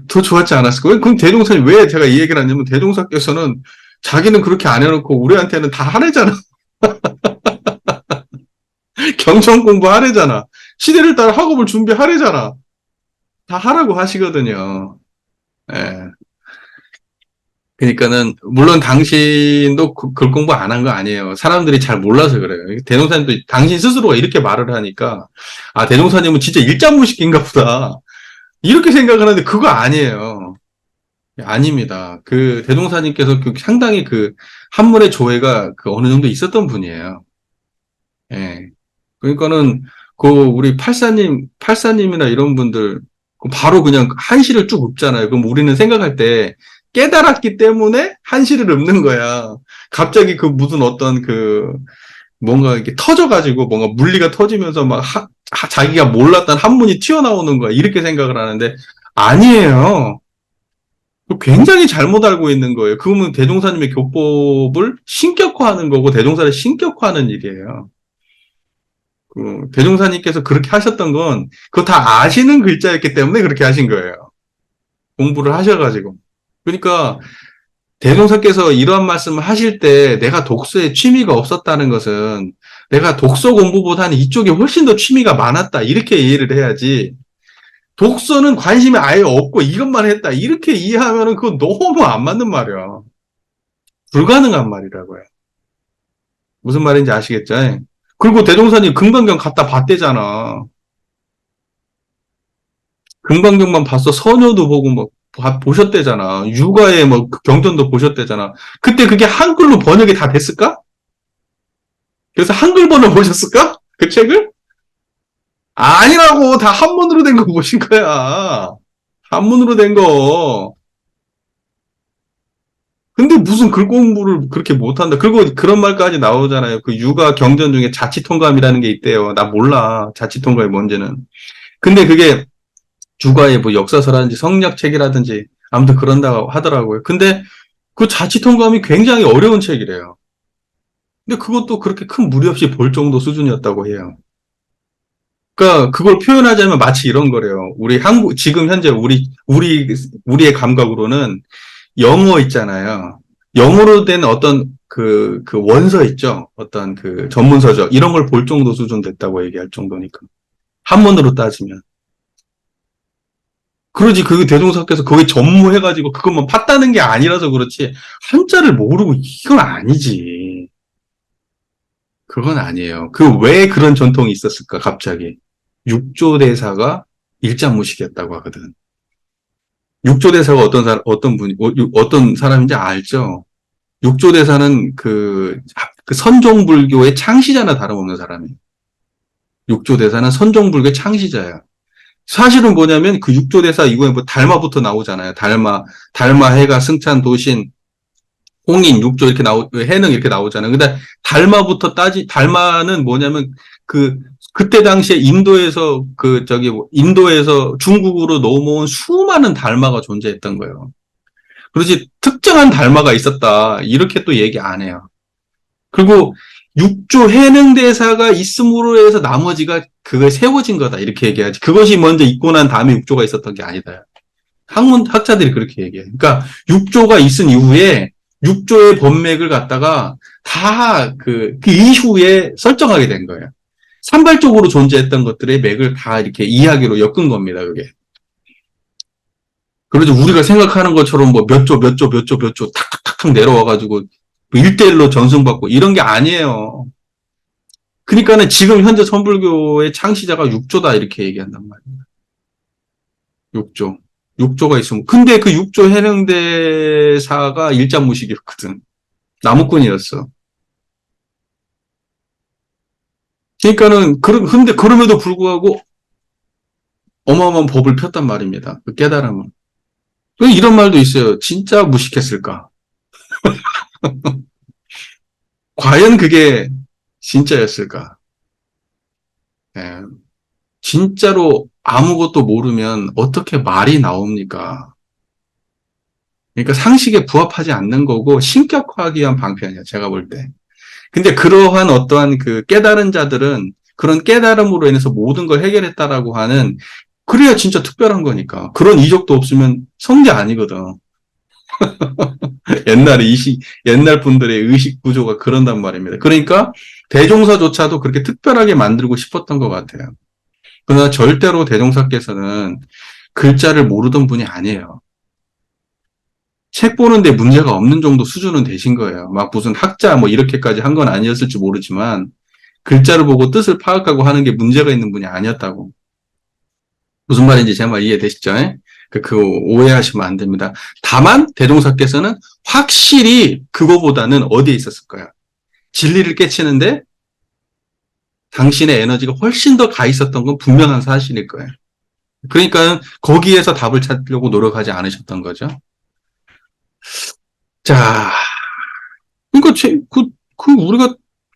더 좋았지 않았을까? 그럼 대종사님, 왜 제가 이 얘기를 하냐면, 대종사께서는 자기는 그렇게 안 해놓고 우리한테는 다 하래잖아. 경전 공부 하래잖아. 시대를 따라 학업을 준비하래잖아. 다 하라고 하시거든요. 예. 그러니까는 물론 당신도 글 공부 안 한 거 아니에요. 사람들이 잘 몰라서 그래요. 대종사님도 당신 스스로가 이렇게 말을 하니까 대종사님은 진짜 일장무식인가 보다. 이렇게 생각을 하는데 그거 아니에요. 아닙니다. 그 대종사님께서 그 상당히 그 한문의 조예가 그 어느 정도 있었던 분이에요. 예. 그러니까는 그 우리 팔사님이나 이런 분들 그 바로 그냥 한시를 쭉 읊잖아요. 그럼 우리는 생각할 때 깨달았기 때문에 한시를 읊는 거야. 갑자기 그 무슨 어떤 그 뭔가 이렇게 터져가지고 뭔가 물리가 터지면서 막 자기가 몰랐던 한문이 튀어나오는 거야. 이렇게 생각을 하는데 아니에요. 굉장히 잘못 알고 있는 거예요. 그러면 대종사님의 교법을 신격화하는 거고 대종사를 신격화하는 일이에요. 그 대종사님께서 그렇게 하셨던 건 그거 다 아시는 글자였기 때문에 그렇게 하신 거예요. 공부를 하셔가지고. 그러니까 대종사께서 이러한 말씀을 하실 때 내가 독서에 취미가 없었다는 것은 내가 독서 공부보다는 이쪽에 훨씬 더 취미가 많았다. 이렇게 이해를 해야지. 독서는 관심이 아예 없고 이것만 했다. 이렇게 이해하면은 그건 너무 안 맞는 말이야. 불가능한 말이라고요. 무슨 말인지 아시겠죠? 그리고 대종사님 금강경 갖다 봤대잖아. 금강경만 봤어. 서녀도 보고 뭐 보셨대잖아. 육아의 뭐 경전도 보셨대잖아. 그때 그게 한글로 번역이 다 됐을까? 그래서 한글 번역 보셨을까? 그 책을? 아니라고 다 한문으로 된 거 보신 거야. 한문으로 된 거. 근데 무슨 글 공부를 그렇게 못한다. 그리고 그런 말까지 나오잖아요. 그 육아 경전 중에 자치통감이라는 게 있대요. 나 몰라. 자치통감이 뭔지는. 근데 그게 육아의 뭐 역사서라든지 성리학책이라든지 아무튼 그런다고 하더라고요. 근데 그 자치통감이 굉장히 어려운 책이래요. 근데 그것도 그렇게 큰 무리 없이 볼 정도 수준이었다고 해요. 그러니까 그걸 표현하자면 마치 이런 거래요. 우리 한국 지금 현재 우리의 감각으로는 영어 있잖아요. 영어로 된 어떤 그 원서 있죠. 어떤 그 전문서적 이런 걸 볼 정도 수준 됐다고 얘기할 정도니까. 한문으로 따지면. 그러지 그 대종사께서 거기 전무해가지고 그것만 팠다는 게 아니라서 그렇지 한자를 모르고 이건 아니지. 그건 아니에요. 그 왜 그런 전통이 있었을까 갑자기. 육조대사가 일장무식이었다고 하거든. 육조대사가 어떤 사람인지 알죠? 육조대사는 그 선종불교의 창시자나 다름없는 사람이에요. 육조대사는 선종불교의 창시자야. 사실은 뭐냐면 그 육조대사 이후에 뭐 달마부터 나오잖아요. 달마, 해가, 승찬, 도신, 홍인, 육조 이렇게 해능 이렇게 나오잖아요. 근데 달마는 뭐냐면 그때 당시에 인도에서 중국으로 넘어온 수많은 달마가 존재했던 거예요. 그렇지, 특정한 달마가 있었다. 이렇게 또 얘기 안 해요. 그리고 육조 해능대사가 있음으로 해서 나머지가 그걸 세워진 거다. 이렇게 얘기하지. 그것이 먼저 있고 난 다음에 육조가 있었던 게 아니다. 학자들이 그렇게 얘기해요. 그러니까 육조가 있은 이후에 육조의 법맥을 갖다가 다 그 이후에 설정하게 된 거예요. 산발적으로 존재했던 것들의 맥을 다 이렇게 이야기로 엮은 겁니다, 그게. 그러죠. 우리가 생각하는 것처럼 뭐 몇 조 탁탁탁탁 내려와가지고 뭐 1대1로 전승받고 이런 게 아니에요. 그러니까는 지금 현재 선불교의 창시자가 육조다 이렇게 얘기한단 말이에요. 육조. 육조가 있으면. 근데 그 육조 해능대사가 일장무식이었거든. 나무꾼이었어. 그러니까는, 근데 그럼에도 불구하고 어마어마한 법을 폈단 말입니다. 그 깨달음은. 이런 말도 있어요. 진짜 무식했을까? 과연 그게 진짜였을까? 예. 진짜로 아무것도 모르면 어떻게 말이 나옵니까? 그러니까 상식에 부합하지 않는 거고 신격화하기 위한 방편이야, 제가 볼 때. 근데 그러한 어떠한 그 깨달은 자들은 그런 깨달음으로 인해서 모든 걸 해결했다라고 하는 그래야 진짜 특별한 거니까. 그런 이적도 없으면 성자 아니거든. 옛날 분들의 의식 구조가 그런단 말입니다. 그러니까 대종사조차도 그렇게 특별하게 만들고 싶었던 것 같아요. 그러나 절대로 대종사께서는 글자를 모르던 분이 아니에요. 책 보는데 문제가 없는 정도 수준은 되신 거예요. 막 무슨 학자 뭐 이렇게까지 한 건 아니었을지 모르지만 글자를 보고 뜻을 파악하고 하는 게 문제가 있는 분이 아니었다고. 무슨 말인지 제 말 이해되시죠? 그 오해하시면 안 됩니다. 다만 대종사께서는 확실히 그거보다는 어디에 있었을 거야? 진리를 깨치는데 당신의 에너지가 훨씬 더 가 있었던 건 분명한 사실일 거예요. 그러니까 거기에서 답을 찾으려고 노력하지 않으셨던 거죠. 자, 그러니까 우리가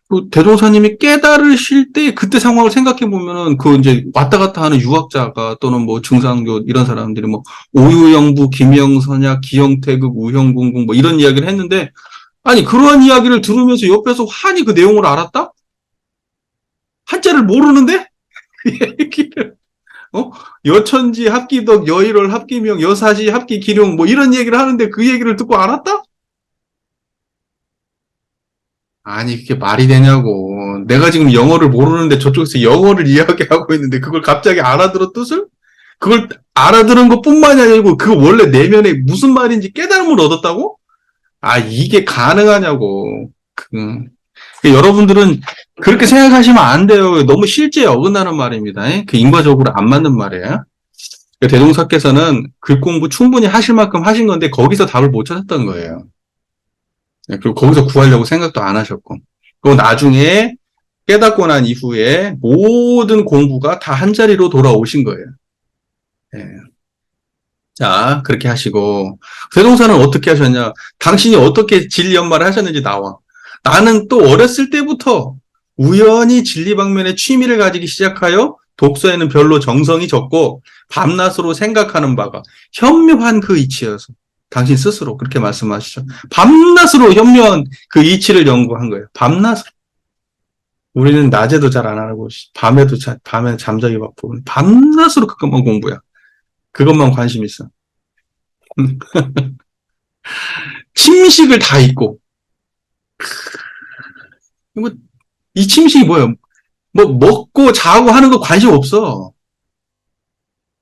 그 대종사님이 깨달으실 때 그때 상황을 생각해 보면은 그 이제 왔다 갔다 하는 유학자가 또는 뭐 증상교 이런 사람들이 뭐 오유영부, 김영선약, 기영태극, 우형궁궁 뭐 이런 이야기를 했는데 아니 그러한 이야기를 들으면서 옆에서 환히 그 내용을 알았다? 한자를 모르는데 그 얘기를 여천지 합기덕 여일월 합기명 여사시 합기기룡 뭐 이런 얘기를 하는데 그 얘기를 듣고 알았다? 아니, 그게 말이 되냐고. 내가 지금 영어를 모르는데 저쪽에서 영어를 이야기하고 있는데 그걸 갑자기 알아들어 뜻을? 그걸 알아들은 것뿐만이 아니고 그 원래 내면에 무슨 말인지 깨달음을 얻었다고? 아, 이게 가능하냐고. 여러분들은 그렇게 생각하시면 안 돼요. 너무 실제에 어긋나는 말입니다. 그 인과적으로 안 맞는 말이에요. 대종사께서는 글 공부 충분히 하실 만큼 하신 건데 거기서 답을 못 찾았던 거예요. 그리고 거기서 구하려고 생각도 안 하셨고. 그리고 나중에 깨닫고 난 이후에 모든 공부가 다 한 자리로 돌아오신 거예요. 예. 자, 그렇게 하시고. 대종사는 어떻게 하셨냐? 당신이 어떻게 진리 연마를 하셨는지 나와. 나는 또 어렸을 때부터 우연히 진리 방면에 취미를 가지기 시작하여 독서에는 별로 정성이 적고 밤낮으로 생각하는 바가 현묘한 그 이치여서 당신 스스로 그렇게 말씀하시죠. 밤낮으로 현묘한 그 이치를 연구한 거예요. 밤낮으로. 우리는 낮에도 잘 안 하고 밤에 잠자기 바쁘고 밤낮으로 그것만 공부야. 그것만 관심 있어. 침식을 다 잊고 뭐, 이 침식이 뭐예요? 뭐 먹고 자고 하는 거 관심 없어.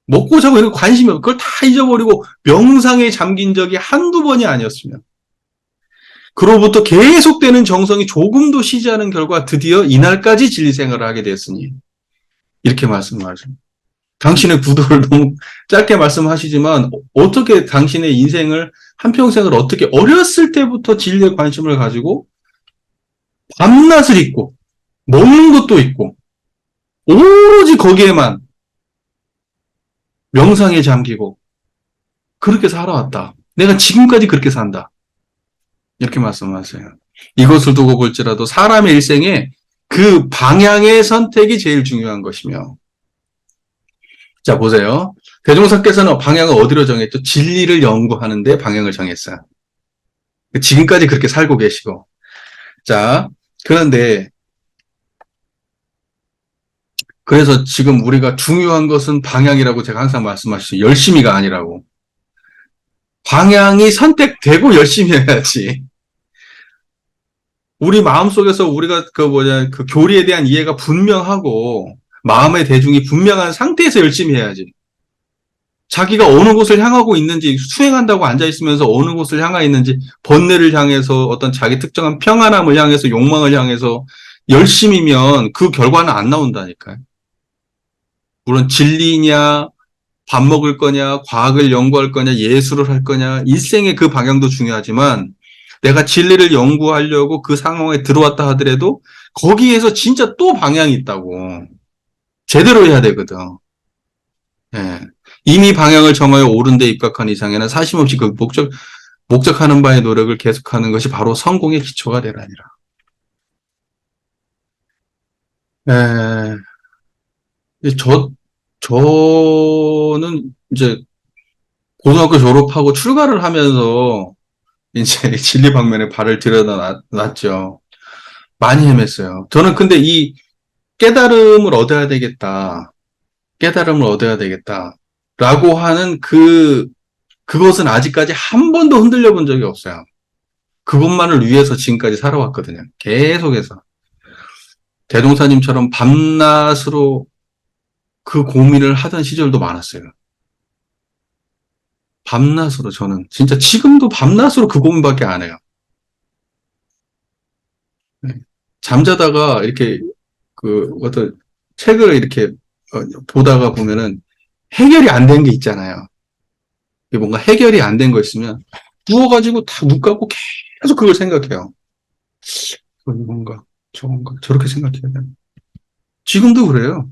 먹고 자고 이런 거 관심이 없어. 그걸 다 잊어버리고 명상에 잠긴 적이 한두 번이 아니었으면. 그로부터 계속되는 정성이 조금도 쉬지 않은 결과 드디어 이날까지 진리생활을 하게 되었으니 이렇게 말씀하죠. 당신의 구도를 너무 짧게 말씀하시지만 어떻게 당신의 인생을 한평생을 어떻게 어렸을 때부터 진리에 관심을 가지고 밤낮을 잊고 먹는 것도 있고 오로지 거기에만 명상에 잠기고 그렇게 살아왔다. 내가 지금까지 그렇게 산다. 이렇게 말씀하세요. 이것을 두고 볼지라도 사람의 일생에 그 방향의 선택이 제일 중요한 것이며 자 보세요. 대종사께서는 방향을 어디로 정했죠? 진리를 연구하는 데 방향을 정했어요. 지금까지 그렇게 살고 계시고 자 그런데 그래서 지금 우리가 중요한 것은 방향이라고 제가 항상 말씀하시죠. 열심히가 아니라고. 방향이 선택되고 열심히 해야지. 우리 마음속에서 우리가 그 교리에 대한 이해가 분명하고 마음의 대중이 분명한 상태에서 열심히 해야지. 자기가 어느 곳을 향하고 있는지 수행한다고 앉아있으면서 어느 곳을 향해 있는지 번뇌를 향해서 어떤 자기 특정한 평안함을 향해서 욕망을 향해서 열심히면 그 결과는 안 나온다니까요. 물론 진리냐 밥 먹을 거냐 과학을 연구할 거냐 예술을 할 거냐 일생의 그 방향도 중요하지만 내가 진리를 연구하려고 그 상황에 들어왔다 하더라도 거기에서 진짜 또 방향이 있다고. 제대로 해야 되거든. 예. 이미 방향을 정하여 옳은 데 입각한 이상에는 사심없이 그 목적하는 바의 노력을 계속하는 것이 바로 성공의 기초가 되라니라. 저는 이제 고등학교 졸업하고 출가를 하면서 이제 진리 방면에 발을 들여놨죠. 많이 헤맸어요. 저는 근데 이 깨달음을 얻어야 되겠다. 깨달음을 얻어야 되겠다. 라고 하는 그것은 아직까지 한 번도 흔들려 본 적이 없어요. 그것만을 위해서 지금까지 살아왔거든요. 계속해서. 대동사님처럼 밤낮으로 그 고민을 하던 시절도 많았어요. 밤낮으로 저는 진짜 지금도 밤낮으로 그 고민밖에 안 해요. 잠자다가 이렇게 그 어떤 책을 이렇게 보다가 보면은 해결이 안 된 게 있잖아요. 이게 뭔가 해결이 안 된 거 있으면 누워가지고 다 눈 감고 계속 그걸 생각해요. 뭔가 저건가 저렇게 생각해야 되나? 지금도 그래요.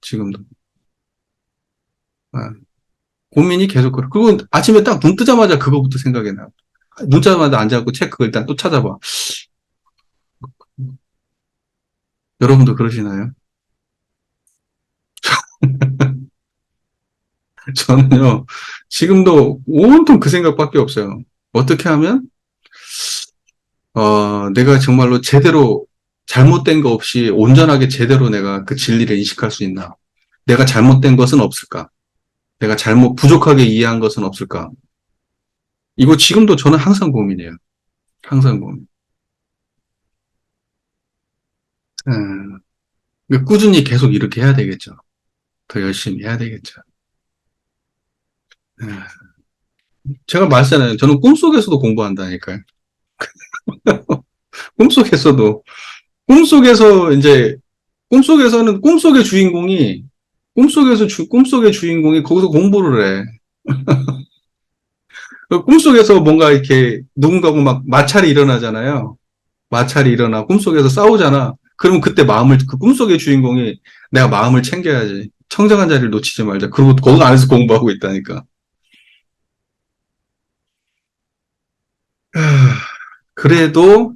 지금도. 아, 고민이 계속 그래. 그리고 아침에 딱 눈 뜨자마자 그거부터 생각이 나요. 눈 뜨자마자 앉아갖고 책 그거 일단 또 찾아봐. 여러분도 그러시나요? 저는요, 지금도 온통 그 생각밖에 없어요. 어떻게 하면, 내가 정말로 제대로 잘못된 거 없이 온전하게 제대로 내가 그 진리를 인식할 수 있나? 내가 잘못된 것은 없을까? 내가 부족하게 이해한 것은 없을까? 이거 지금도 저는 항상 고민이에요. 항상 고민. 음, 꾸준히 계속 이렇게 해야 되겠죠. 더 열심히 해야 되겠죠. 음, 제가 말했잖아요. 저는 꿈속에서도 공부한다니까요. 꿈속에서도, 꿈속에서 이제, 꿈속의 주인공이 거기서 공부를 해. 꿈속에서 뭔가 이렇게 누군가하고 막 마찰이 일어나잖아요. 마찰이 일어나 꿈속에서 싸우잖아. 그러면 그때 그 꿈속의 주인공이 내가 마음을 챙겨야지. 청정한 자리를 놓치지 말자. 그리고 거기 안에서 공부하고 있다니까. 그래도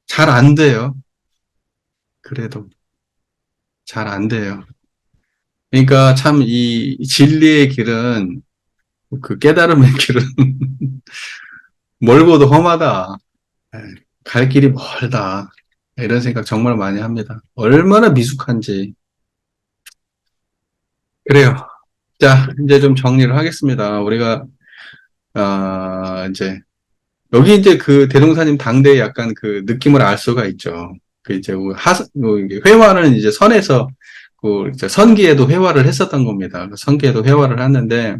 잘 안 돼요. 그래도 잘 안 돼요. 그러니까 참 이 진리의 길은 그 깨달음의 길은 멀고도 험하다. 예, 갈 길이 멀다. 이런 생각 정말 많이 합니다. 얼마나 미숙한지. 그래요. 자, 이제 좀 정리를 하겠습니다. 우리가, 이제, 여기 이제 그 대동사님 당대의 약간 그 느낌을 알 수가 있죠. 그 이제, 회화는 이제 선에서, 그, 이제 선기에도 회화를 했었던 겁니다. 그 선기에도 회화를 했는데,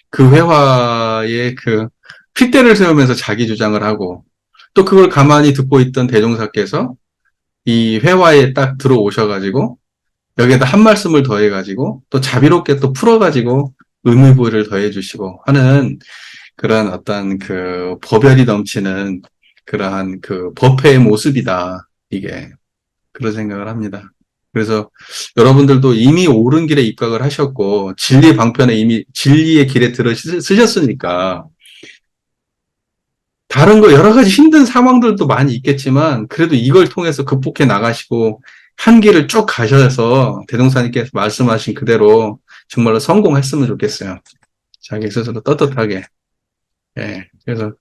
그 회화에 그, 핏대를 세우면서 자기 주장을 하고, 또 그걸 가만히 듣고 있던 대종사께서 이 회화에 딱 들어오셔가지고, 여기에다 한 말씀을 더해가지고 또 자비롭게 또 풀어가지고 의미부여를 더해주시고 하는 그런 어떤 그 법열이 넘치는 그러한 그 법회의 모습이다. 이게 그런 생각을 합니다. 그래서 여러분들도 이미 옳은 길에 입각을 하셨고 진리의 방편에 이미 진리의 길에 들어 쓰셨으니까 다른 거 여러 가지 힘든 상황들도 많이 있겠지만 그래도 이걸 통해서 극복해 나가시고 한 길을 쭉 가셔서 대동사님께서 말씀하신 그대로 정말로 성공했으면 좋겠어요. 자기 스스로 떳떳하게. 예. 그래서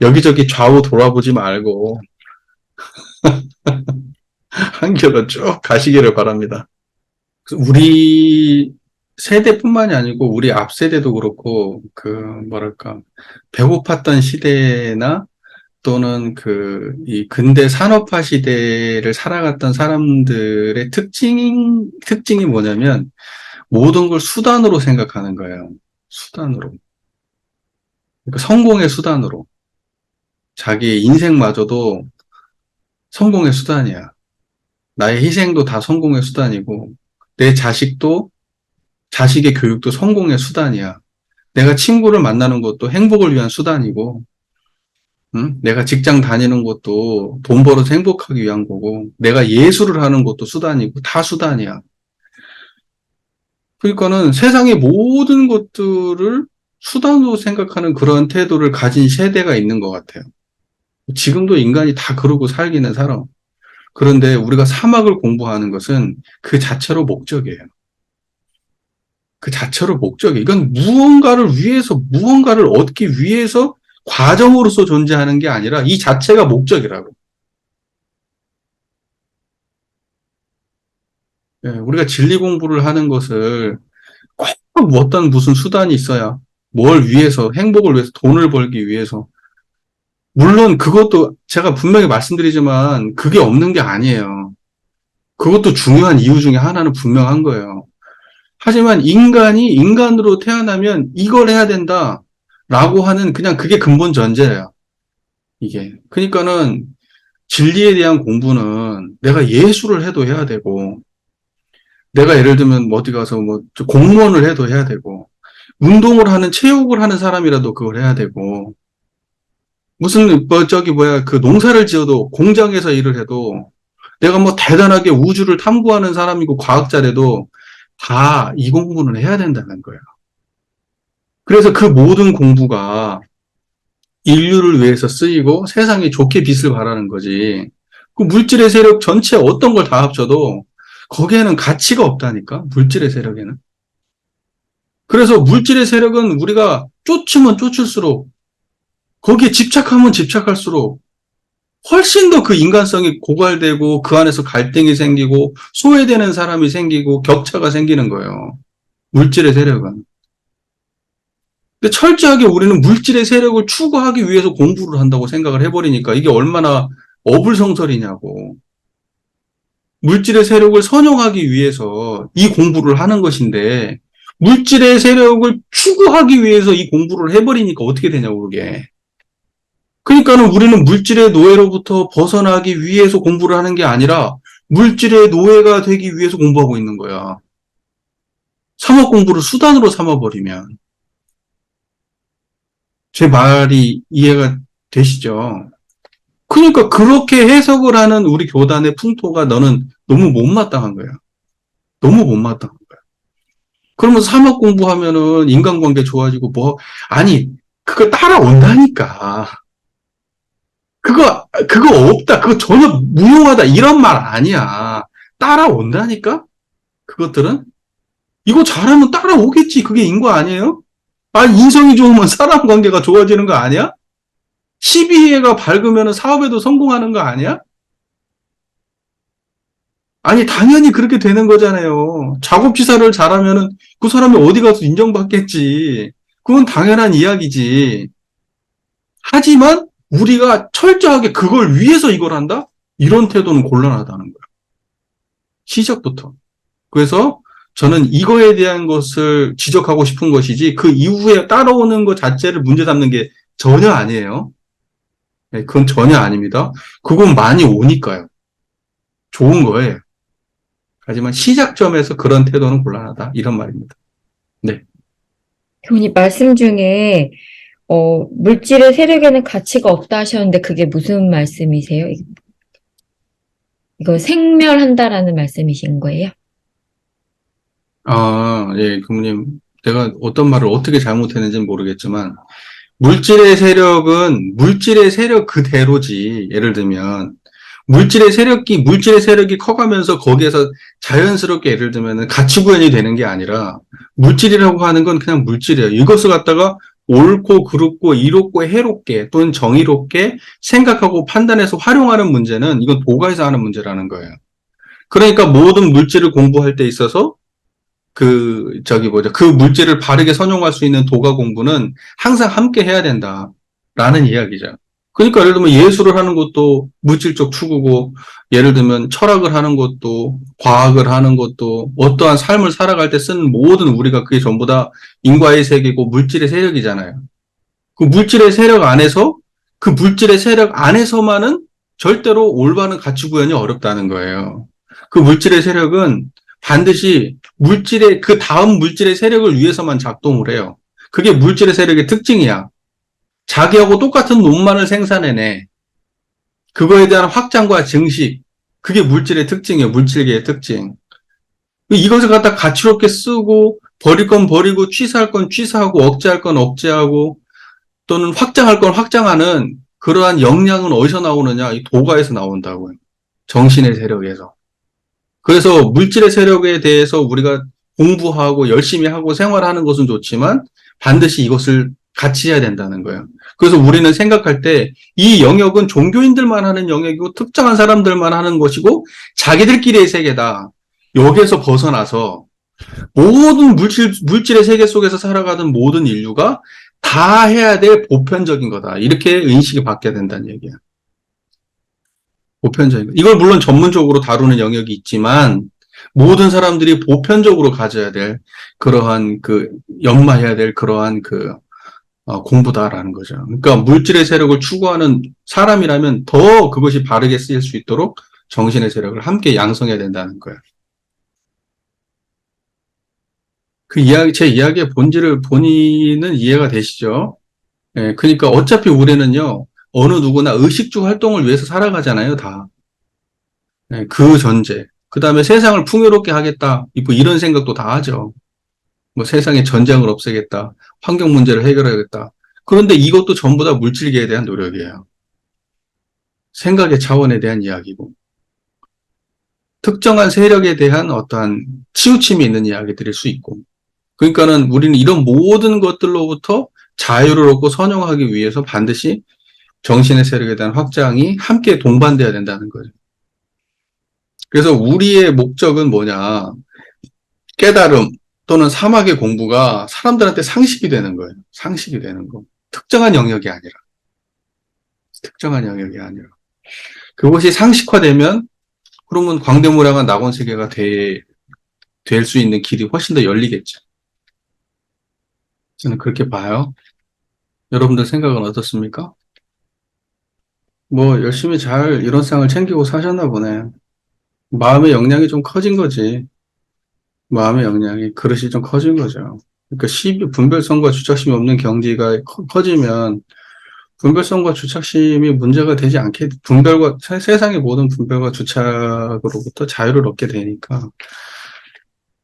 여기저기 좌우 돌아보지 말고 한 길로 쭉 가시기를 바랍니다. 우리 세대뿐만이 아니고 우리 앞 세대도 그렇고 그 뭐랄까 배고팠던 시대나 또는 이 근대 산업화 시대를 살아갔던 사람들의 특징이 뭐냐면 모든 걸 수단으로 생각하는 거예요. 수단으로. 그러니까 성공의 수단으로. 자기의 인생마저도 성공의 수단이야. 나의 희생도 다 성공의 수단이고, 내 자식의 교육도 성공의 수단이야. 내가 친구를 만나는 것도 행복을 위한 수단이고, 응? 내가 직장 다니는 것도 돈 벌어서 행복하기 위한 거고, 내가 예술을 하는 것도 수단이고, 다 수단이야. 그러니까는 세상의 모든 것들을 수단으로 생각하는 그런 태도를 가진 세대가 있는 것 같아요. 지금도 인간이 다 그러고 살기는 살아. 그런데 우리가 사막을 공부하는 것은 그 자체로 목적이에요. 그 자체로 목적이에요. 이건 무언가를 얻기 위해서 과정으로서 존재하는 게 아니라 이 자체가 목적이라고. 예, 우리가 진리 공부를 하는 것을 꼭 어떤 무슨 수단이 있어야 뭘 위해서, 행복을 위해서, 돈을 벌기 위해서. 물론 그것도 제가 분명히 말씀드리지만 그게 없는 게 아니에요. 그것도 중요한 이유 중에 하나는 분명한 거예요. 하지만 인간이 인간으로 태어나면 이걸 해야 된다. 라고 하는 그냥 그게 근본 전제예요. 이게. 그러니까는 진리에 대한 공부는 내가 예술을 해도 해야 되고, 내가 예를 들면 어디 가서 공무원을 해도 해야 되고, 운동을 하는, 체육을 하는 사람이라도 그걸 해야 되고, 무슨, 그 농사를 지어도, 공장에서 일을 해도, 내가 뭐 대단하게 우주를 탐구하는 사람이고, 과학자라도 다 이 공부는 해야 된다는 거예요. 그래서 그 모든 공부가 인류를 위해서 쓰이고 세상에 좋게 빛을 발하는 거지. 그 물질의 세력 전체 어떤 걸 다 합쳐도 거기에는 가치가 없다니까, 물질의 세력에는. 그래서 물질의 세력은 우리가 쫓으면 쫓을수록, 거기에 집착하면 집착할수록 훨씬 더 그 인간성이 고갈되고 그 안에서 갈등이 생기고 소외되는 사람이 생기고 격차가 생기는 거예요. 물질의 세력은. 근데 철저하게 우리는 물질의 세력을 추구하기 위해서 공부를 한다고 생각을 해버리니까 이게 얼마나 어불성설이냐고. 물질의 세력을 선용하기 위해서 이 공부를 하는 것인데, 물질의 세력을 추구하기 위해서 이 공부를 해버리니까 어떻게 되냐고, 그게. 그러니까는 우리는 물질의 노예로부터 벗어나기 위해서 공부를 하는 게 아니라 물질의 노예가 되기 위해서 공부하고 있는 거야. 사법 공부를 수단으로 삼아버리면. 제 말이 이해가 되시죠? 그러니까 그렇게 해석을 하는 우리 교단의 풍토가 너는 너무 못마땅한 거야. 너무 못마땅한 거야. 그러면 사법 공부하면은 인간관계 좋아지고 아니, 그거 따라온다니까. 그거 없다. 그거 전혀 무용하다. 이런 말 아니야. 따라온다니까? 그것들은? 이거 잘하면 따라오겠지. 그게 인과 아니에요? 인성이 좋으면 사람 관계가 좋아지는 거 아니야? 12회가 밝으면 사업에도 성공하는 거 아니야? 아니, 당연히 그렇게 되는 거잖아요. 작업지사를 잘하면은 그 사람이 어디 가서 인정받겠지. 그건 당연한 이야기지. 하지만 우리가 철저하게 그걸 위해서 이걸 한다? 이런 태도는 곤란하다는 거야. 시작부터. 그래서 저는 이거에 대한 것을 지적하고 싶은 것이지 그 이후에 따라오는 것 자체를 문제 삼는 게 전혀 아니에요. 네, 그건 전혀 아닙니다. 그건 많이 오니까요. 좋은 거예요. 하지만 시작점에서 그런 태도는 곤란하다. 이런 말입니다. 네. 교수님 말씀 중에 물질의 세력에는 가치가 없다 하셨는데 그게 무슨 말씀이세요? 이거 생멸한다라는 말씀이신 거예요? 예, 교무님. 내가 어떤 말을 어떻게 잘못했는지는 모르겠지만, 물질의 세력은 물질의 세력 그대로지. 예를 들면, 물질의 세력이 커가면서 거기에서 자연스럽게 예를 들면 가치 구현이 되는 게 아니라, 물질이라고 하는 건 그냥 물질이에요. 이것을 갖다가 옳고 그르고 이롭고 해롭게 또는 정의롭게 생각하고 판단해서 활용하는 문제는 이건 도가에서 하는 문제라는 거예요. 그러니까 모든 물질을 공부할 때 있어서 그 물질을 바르게 선용할 수 있는 도가 공부는 항상 함께 해야 된다라는 이야기죠. 그러니까 예를 들면 예술을 하는 것도 물질적 추구고, 예를 들면 철학을 하는 것도, 과학을 하는 것도, 어떠한 삶을 살아갈 때 쓰는 모든 우리가 그게 전부 다 인과의 세계고 물질의 세력이잖아요. 그 물질의 세력 안에서, 그 물질의 세력 안에서만은 절대로 올바른 가치 구현이 어렵다는 거예요. 그 물질의 세력은 반드시 그 다음 물질의 세력을 위해서만 작동을 해요. 그게 물질의 세력의 특징이야. 자기하고 똑같은 논만을 생산해내. 그거에 대한 확장과 증식. 그게 물질의 특징이에요. 물질계의 특징. 이것을 갖다 가치롭게 쓰고, 버릴 건 버리고, 취사할 건 취사하고, 억제할 건 억제하고, 또는 확장할 건 확장하는 그러한 역량은 어디서 나오느냐? 이 도가에서 나온다고요. 정신의 세력에서. 그래서 물질의 세력에 대해서 우리가 공부하고 열심히 하고 생활하는 것은 좋지만 반드시 이것을 같이 해야 된다는 거예요. 그래서 우리는 생각할 때 이 영역은 종교인들만 하는 영역이고 특정한 사람들만 하는 것이고 자기들끼리의 세계다. 여기에서 벗어나서 모든 물질의 세계 속에서 살아가던 모든 인류가 다 해야 될 보편적인 거다. 이렇게 인식이 바뀌어야 된다는 얘기야. 보편적인. 이걸 물론 전문적으로 다루는 영역이 있지만 모든 사람들이 보편적으로 가져야 될 그러한 연마해야 될 그러한 공부다라는 거죠. 그러니까 물질의 세력을 추구하는 사람이라면 더 그것이 바르게 쓰일 수 있도록 정신의 세력을 함께 양성해야 된다는 거예요. 제 이야기의 본인은 이해가 되시죠? 예, 그러니까 어차피 우리는요, 어느 누구나 의식주 활동을 위해서 살아가잖아요, 다. 예, 그 전제. 그 다음에 세상을 풍요롭게 하겠다. 뭐 이런 생각도 다 하죠. 뭐 세상에 전쟁을 없애겠다. 환경 문제를 해결하겠다. 그런데 이것도 전부 다 물질계에 대한 노력이에요. 생각의 차원에 대한 이야기고. 특정한 세력에 대한 어떠한 치우침이 있는 이야기들일 수 있고. 그러니까는 우리는 이런 모든 것들로부터 자유를 얻고 선용하기 위해서 반드시 정신의 세력에 대한 확장이 함께 동반돼야 된다는 거죠. 그래서 우리의 목적은 뭐냐? 깨달음 또는 사막의 공부가 사람들한테 상식이 되는 거예요. 상식이 되는 거. 특정한 영역이 아니라. 특정한 영역이 아니라. 그것이 상식화되면 그러면 광대무량한 낙원 세계가 될 수 있는 길이 훨씬 더 열리겠죠. 저는 그렇게 봐요. 여러분들 생각은 어떻습니까? 뭐 열심히 잘 이론상을 챙기고 사셨나 보네. 마음의 역량이 좀 커진 거지. 마음의 역량이 그릇이 좀 커진 거죠. 그러니까 분별성과 주착심이 없는 경지가 커지면 분별성과 주착심이 문제가 되지 않게 세상의 모든 분별과 주착으로부터 자유를 얻게 되니까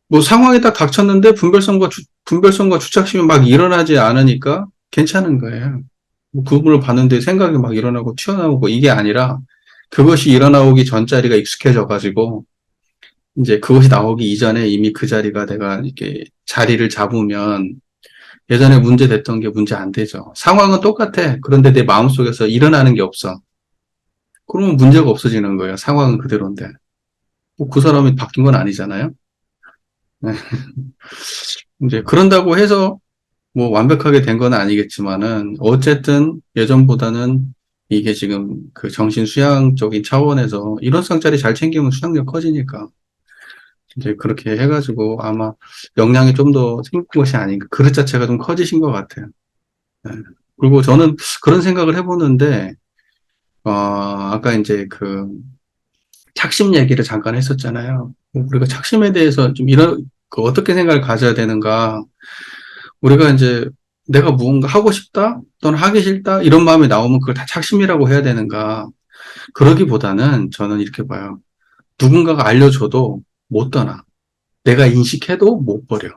뭐 상황이 딱 닥쳤는데 분별성과 주착심이 막 일어나지 않으니까 괜찮은 거예요. 뭐 그분을 봤는데 생각이 막 일어나고 튀어나오고 이게 아니라 그것이 일어나오기 전 자리가 익숙해져 가지고 이제 그것이 나오기 이전에 이미 그 자리가 내가 이렇게 자리를 잡으면 예전에 문제 됐던 게 문제 안 되죠. 상황은 똑같아. 그런데 내 마음속에서 일어나는 게 없어. 그러면 문제가 없어지는 거예요. 상황은 그대로인데. 뭐 그 사람이 바뀐 건 아니잖아요. 네. 이제 그런다고 해서 뭐 완벽하게 된 건 아니겠지만은 어쨌든 예전보다는 이게 지금 그 정신 수양적인 차원에서 일원성짜리 잘 챙기면 수양력 커지니까 이제 그렇게 해가지고 아마 역량이 좀 더 생긴 것이 아닌가. 그릇 자체가 좀 커지신 것 같아요. 네. 그리고 저는 그런 생각을 해보는데, 아까 이제 그 착심 얘기를 잠깐 했었잖아요. 우리가 착심에 대해서 좀 어떻게 생각을 가져야 되는가. 우리가 이제 내가 무언가 하고 싶다 또는 하기 싫다 이런 마음이 나오면 그걸 다 착심이라고 해야 되는가. 그러기보다는 저는 이렇게 봐요. 누군가가 알려줘도 못 떠나. 내가 인식해도 못 버려.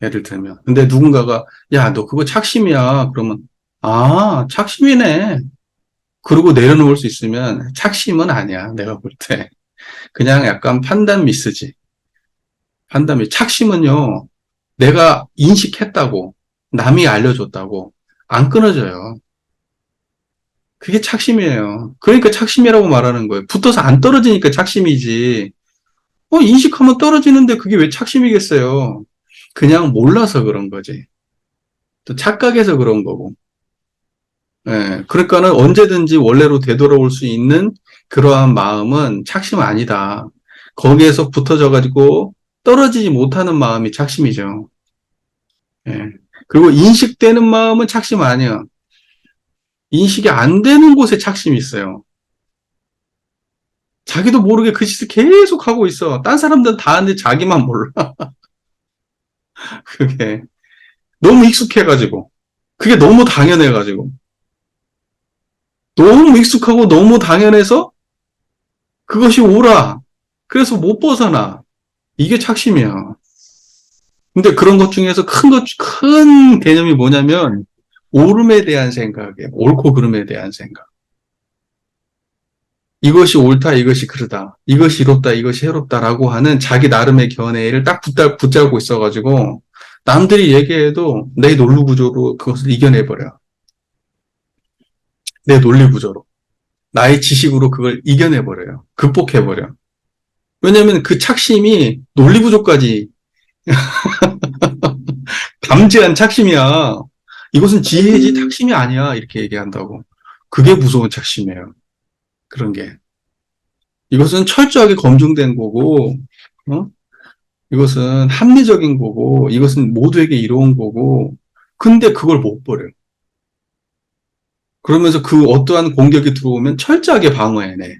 예를 들면. 근데 누군가가, 야, 너 그거 착심이야. 그러면, 아, 착심이네. 그러고 내려놓을 수 있으면 착심은 아니야. 내가 볼 때. 그냥 약간 판단 미스지. 착심은요, 내가 인식했다고, 남이 알려줬다고, 안 끊어져요. 그게 착심이에요. 그러니까 착심이라고 말하는 거예요. 붙어서 안 떨어지니까 착심이지. 인식하면 떨어지는데 그게 왜 착심이겠어요? 그냥 몰라서 그런 거지. 또 착각해서 그런 거고. 예, 그러니까는 언제든지 원래로 되돌아올 수 있는 그러한 마음은 착심 아니다. 거기에서 붙어져 가지고 떨어지지 못하는 마음이 착심이죠. 예. 그리고 인식되는 마음은 착심 아니야. 인식이 안 되는 곳에 착심이 있어요. 자기도 모르게 그 짓을 계속 하고 있어. 딴 사람들은 다 하는데 자기만 몰라. 그게 너무 익숙해가지고. 그게 너무 당연해가지고. 너무 익숙하고 너무 당연해서 그것이 옳아. 그래서 못 벗어나. 이게 착심이야. 근데 그런 것 중에서 큰 개념이 뭐냐면, 옳음에 대한 생각이에요. 옳고 그름에 대한 생각. 이것이 옳다, 이것이 그르다. 이것이 이롭다, 이것이 해롭다라고 하는 자기 나름의 견해를 딱 붙잡고 있어가지고, 남들이 얘기해도 내 논리 구조로 그것을 이겨내버려. 내 논리 구조로. 나의 지식으로 그걸 이겨내버려요. 극복해버려. 왜냐면 그 착심이 논리 구조까지 담재한 착심이야. 이것은 지혜지 착심이 아니야. 이렇게 얘기한다고. 그게 무서운 착심이에요. 그런 게. 이것은 철저하게 검증된 거고, 어? 이것은 합리적인 거고, 이것은 모두에게 이로운 거고, 근데 그걸 못 버려. 그러면서 그 어떠한 공격이 들어오면 철저하게 방어해내.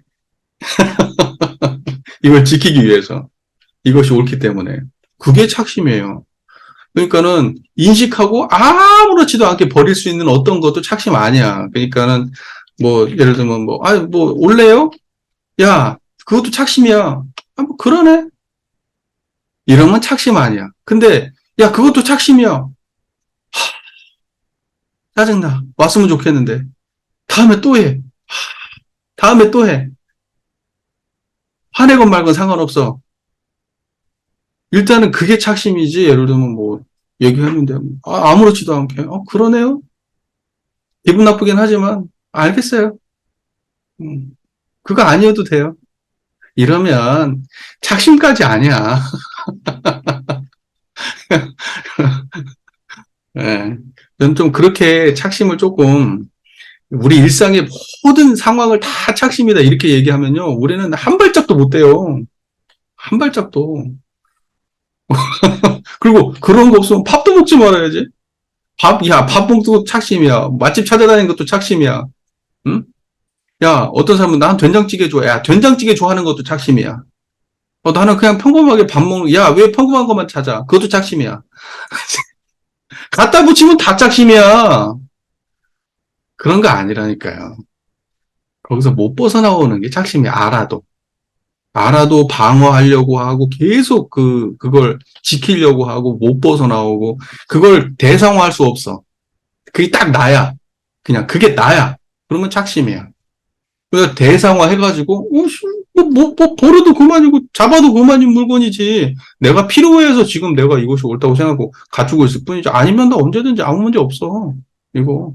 이걸 지키기 위해서. 이것이 옳기 때문에. 그게 착심이에요. 그러니까는 인식하고 아무렇지도 않게 버릴 수 있는 어떤 것도 착심 아니야. 그러니까는 뭐 예를 들면 뭐 올래요? 야, 그것도 착심이야. 뭐 그러네. 이러면 착심 아니야. 근데 야, 그것도 착심이야. 짜증나. 왔으면 좋겠는데. 다음에 또 해. 다음에 또 해. 화내건 말건 상관없어. 일단은 그게 착심이지. 예를 들면 뭐 얘기했는데 아무렇지도 않게 그러네요. 기분 나쁘긴 하지만 알겠어요. 그거 아니어도 돼요. 이러면 착심까지 아니야. 예. 저는 좀 그렇게 착심을 조금 우리 일상의 모든 상황을 다 착심이다 이렇게 얘기하면요. 우리는 한 발짝도 못 돼요. 한 발짝도. 그리고 그런 거 없으면 밥도 먹지 말아야지. 밥 먹도 착심이야. 맛집 찾아다니는 것도 착심이야. 응? 야, 어떤 사람은 난 된장찌개 좋아해. 야, 된장찌개 좋아하는 것도 착심이야. 나는 그냥 평범하게 밥 먹는, 야, 왜 평범한 것만 찾아? 그것도 착심이야. 갖다 붙이면 다 착심이야. 그런 거 아니라니까요. 거기서 못 벗어나오는 게 착심이 알아도. 알아도 방어하려고 하고 계속 그걸 지키려고 하고 못 벗어나오고 그걸 대상화할 수 없어. 그게 딱 나야. 그냥 그게 나야. 그러면 착심이야. 그래서 대상화 해가지고, 버려도 그만이고, 잡아도 그만인 물건이지. 내가 필요해서 지금 내가 이것이 옳다고 생각하고 가지고 있을 뿐이지. 아니면 나 언제든지 아무 문제 없어. 이거.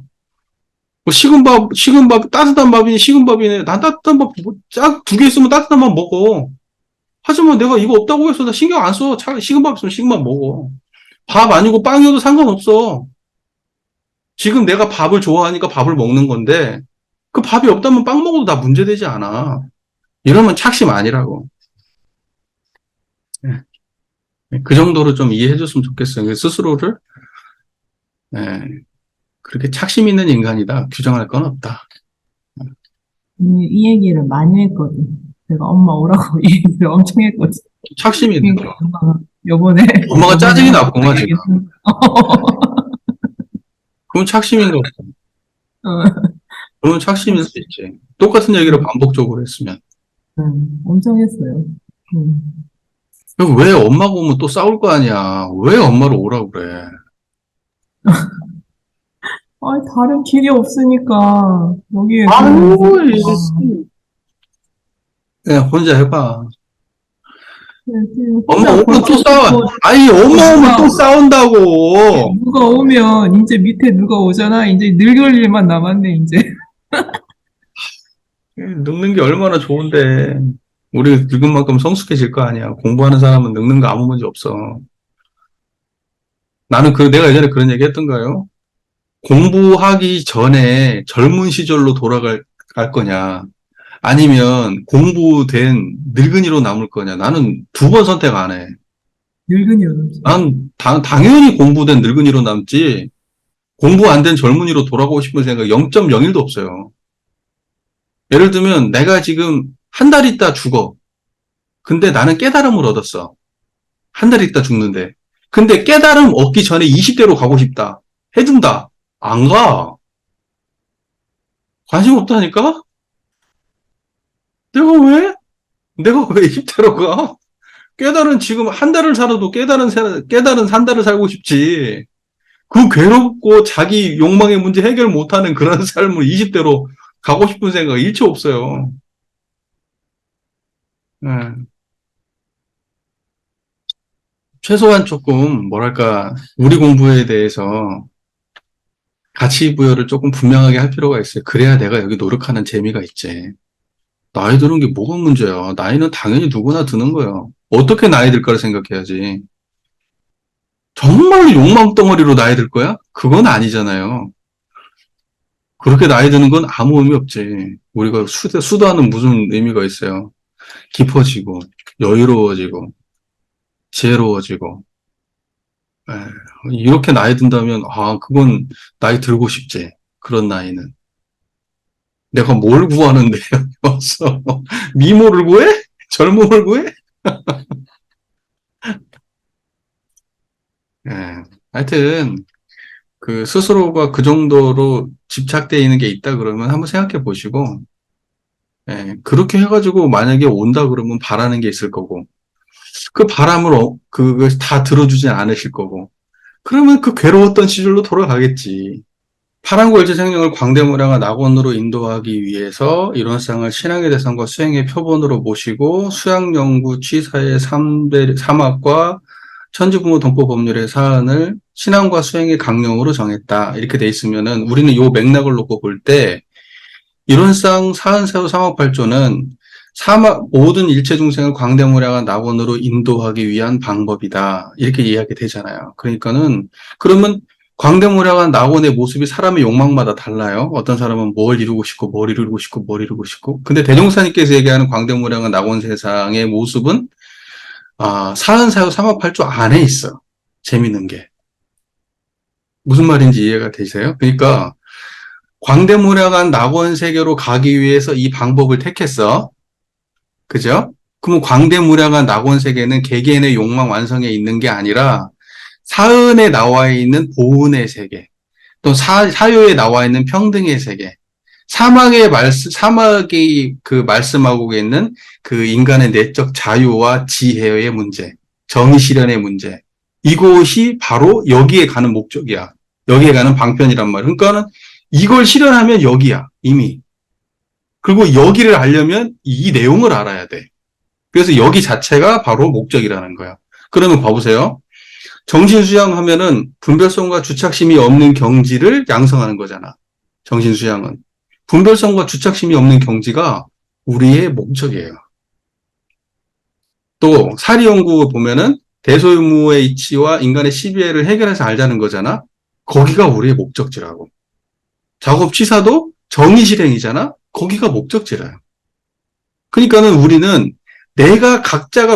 뭐 식은 밥, 따뜻한 밥이니 식은 밥이니, 난 따뜻한 밥, 두 개 있으면 따뜻한 밥 먹어. 하지만 내가 이거 없다고 해서 나 신경 안 써. 식은 밥 있으면 식은 밥 먹어. 밥 아니고 빵이어도 상관없어. 지금 내가 밥을 좋아하니까 밥을 먹는 건데, 그 밥이 없다면 빵 먹어도 다 문제되지 않아. 이러면 착심 아니라고. 네. 그 정도로 좀 이해해줬으면 좋겠어요. 스스로를, 네. 그렇게 착심 있는 인간이다. 규정할 건 없다. 이 얘기를 많이 했거든. 내가 엄마 오라고 이 얘기를 엄청 했거든. 착심이 있는 거. 그러니까 엄마가 요번에 엄마가 짜증이 요번에 났구만, 지금. 그건 착심인 거 없어. 어, 그건 착심일 수 있지. 똑같은 얘기를 반복적으로 했으면. 엄청 했어요. 그럼 왜 엄마가 오면 또 싸울 거 아니야. 왜 엄마를 오라고 그래. 아니, 다른 길이 없으니까, 여기에. 아유, 네, 혼자 해봐. 엄마 오면 또 싸워. 아니, 엄마 오면 또 싸운다고. 누가 오면, 이제 밑에 누가 오잖아. 이제 늙을 일만 남았네, 이제. 늙는 게 얼마나 좋은데. 우리 늙은 만큼 성숙해질 거 아니야. 공부하는 사람은 늙는 거 아무 문제 없어. 나는 내가 예전에 그런 얘기 했던가요? 공부하기 전에 젊은 시절로 갈 거냐. 아니면 공부된 늙은이로 남을 거냐. 나는 두 번 선택 안 해. 늙은이로 남지. 당연히 공부된 늙은이로 남지, 공부 안 된 젊은이로 돌아가고 싶은 생각 0.01도 없어요. 예를 들면, 내가 지금 한 달 있다 죽어. 근데 나는 깨달음을 얻었어. 한 달 있다 죽는데. 근데 깨달음 얻기 전에 20대로 가고 싶다. 해준다. 안 가. 관심 없다니까? 내가 왜? 내가 왜 20대로 가? 깨달은 지금 한 달을 살아도 깨달은 한 달을 살고 싶지. 그 괴롭고 자기 욕망의 문제 해결 못하는 그런 삶을 20대로 가고 싶은 생각 일체 없어요. 예. 최소한 조금, 뭐랄까, 우리 공부에 대해서 가치 부여를 조금 분명하게 할 필요가 있어요. 그래야 내가 여기 노력하는 재미가 있지. 나이 드는 게 뭐가 문제야. 나이는 당연히 누구나 드는 거예요. 어떻게 나이 들까를 생각해야지. 정말로 욕망 덩어리로 나이 들 거야? 그건 아니잖아요. 그렇게 나이 드는 건 아무 의미 없지. 우리가 수도하는 무슨 의미가 있어요. 깊어지고, 여유로워지고, 지혜로워지고. 이렇게 나이 든다면, 그건 나이 들고 싶지. 그런 나이는. 내가 뭘 구하는데, 여기서. 미모를 구해? 젊음을 구해? 예. 하여튼, 그 스스로가 그 정도로 집착되어 있는 게 있다 그러면 한번 생각해 보시고, 예. 그렇게 해가지고 만약에 온다 그러면 바라는 게 있을 거고, 그 바람을, 그걸 다 들어주진 않으실 거고, 그러면 그 괴로웠던 시절로 돌아가겠지. 파란골제 생명을 광대무량한 낙원으로 인도하기 위해서 이론상을 신앙의 대상과 수행의 표본으로 모시고 수양연구 취사의 삼학과 천지부모 동법 법률의 사안을 신앙과 수행의 강령으로 정했다. 이렇게 돼 있으면은 우리는 요 맥락을 놓고 볼 때 이론상 사은세우 삼학팔조는 모든 일체 중생을 광대무량한 낙원으로 인도하기 위한 방법이다. 이렇게 이야기 되잖아요. 그러면 광대무량한 낙원의 모습이 사람의 욕망마다 달라요. 어떤 사람은 뭘 이루고 싶고, 뭘 이루고 싶고, 뭘 이루고 싶고. 근데 대종사님께서 얘기하는 광대무량한 낙원 세상의 모습은, 사은사유 삼합팔조 안에 있어. 재밌는 게. 무슨 말인지 이해가 되세요? 그러니까, 광대무량한 낙원 세계로 가기 위해서 이 방법을 택했어. 그죠? 그러면 광대무량한 낙원 세계는 개개인의 욕망 완성에 있는 게 아니라, 사은에 나와 있는 보은의 세계, 또 사유에 나와 있는 평등의 세계, 사막이 말씀하고 있는 그 인간의 내적 자유와 지혜의 문제, 정의 실현의 문제, 이곳이 바로 여기에 가는 목적이야. 여기에 가는 방편이란 말이야. 그러니까는 이걸 실현하면 여기야, 이미. 그리고 여기를 알려면 이 내용을 알아야 돼. 그래서 여기 자체가 바로 목적이라는 거야. 그러면 봐보세요. 정신수양 하면은 분별성과 주착심이 없는 경지를 양성하는 거잖아. 정신수양은. 분별성과 주착심이 없는 경지가 우리의 목적이에요. 또 사리연구 보면은 대소유무의 이치와 인간의 시비애를 해결해서 알자는 거잖아. 거기가 우리의 목적지라고. 작업 취사도 정의 실행이잖아. 거기가 목적지라요. 그러니까는 우리는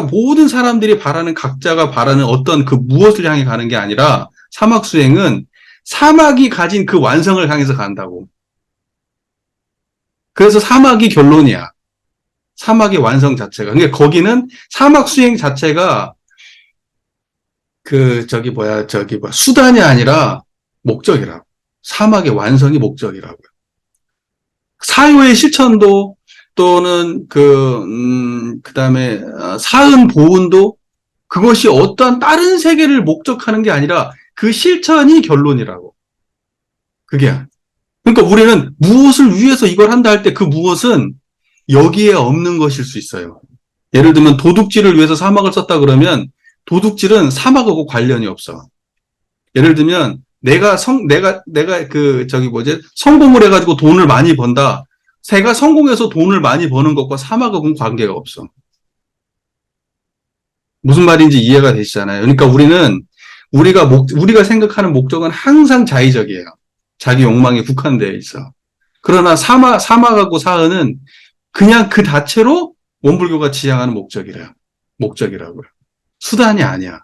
모든 사람들이 각자가 바라는 어떤 그 무엇을 향해 가는 게 아니라 사막수행은 사막이 가진 그 완성을 향해서 간다고. 그래서 사막이 결론이야. 사막의 완성 자체가. 그러니까 거기는 사막수행 자체가 수단이 아니라 목적이라고. 사막의 완성이 목적이라고요. 사유의 실천도 또는 그다음에 사은 보은도 그것이 어떠한 다른 세계를 목적하는 게 아니라 그 실천이 결론이라고. 그게. 그러니까 우리는 무엇을 위해서 이걸 한다 할 때 그 무엇은 여기에 없는 것일 수 있어요. 예를 들면 도둑질을 위해서 사막을 썼다 그러면 도둑질은 사막하고 관련이 없어. 예를 들면 성공을 해가지고 돈을 많이 번다. 새가 성공해서 돈을 많이 버는 것과 사막하고는 관계가 없어. 무슨 말인지 이해가 되시잖아요. 그러니까 우리가 생각하는 목적은 항상 자의적이에요. 자기 욕망에 국한되어 있어. 그러나 사막하고 사은은 그냥 그 자체로 원불교가 지향하는 목적이라고요. 수단이 아니야.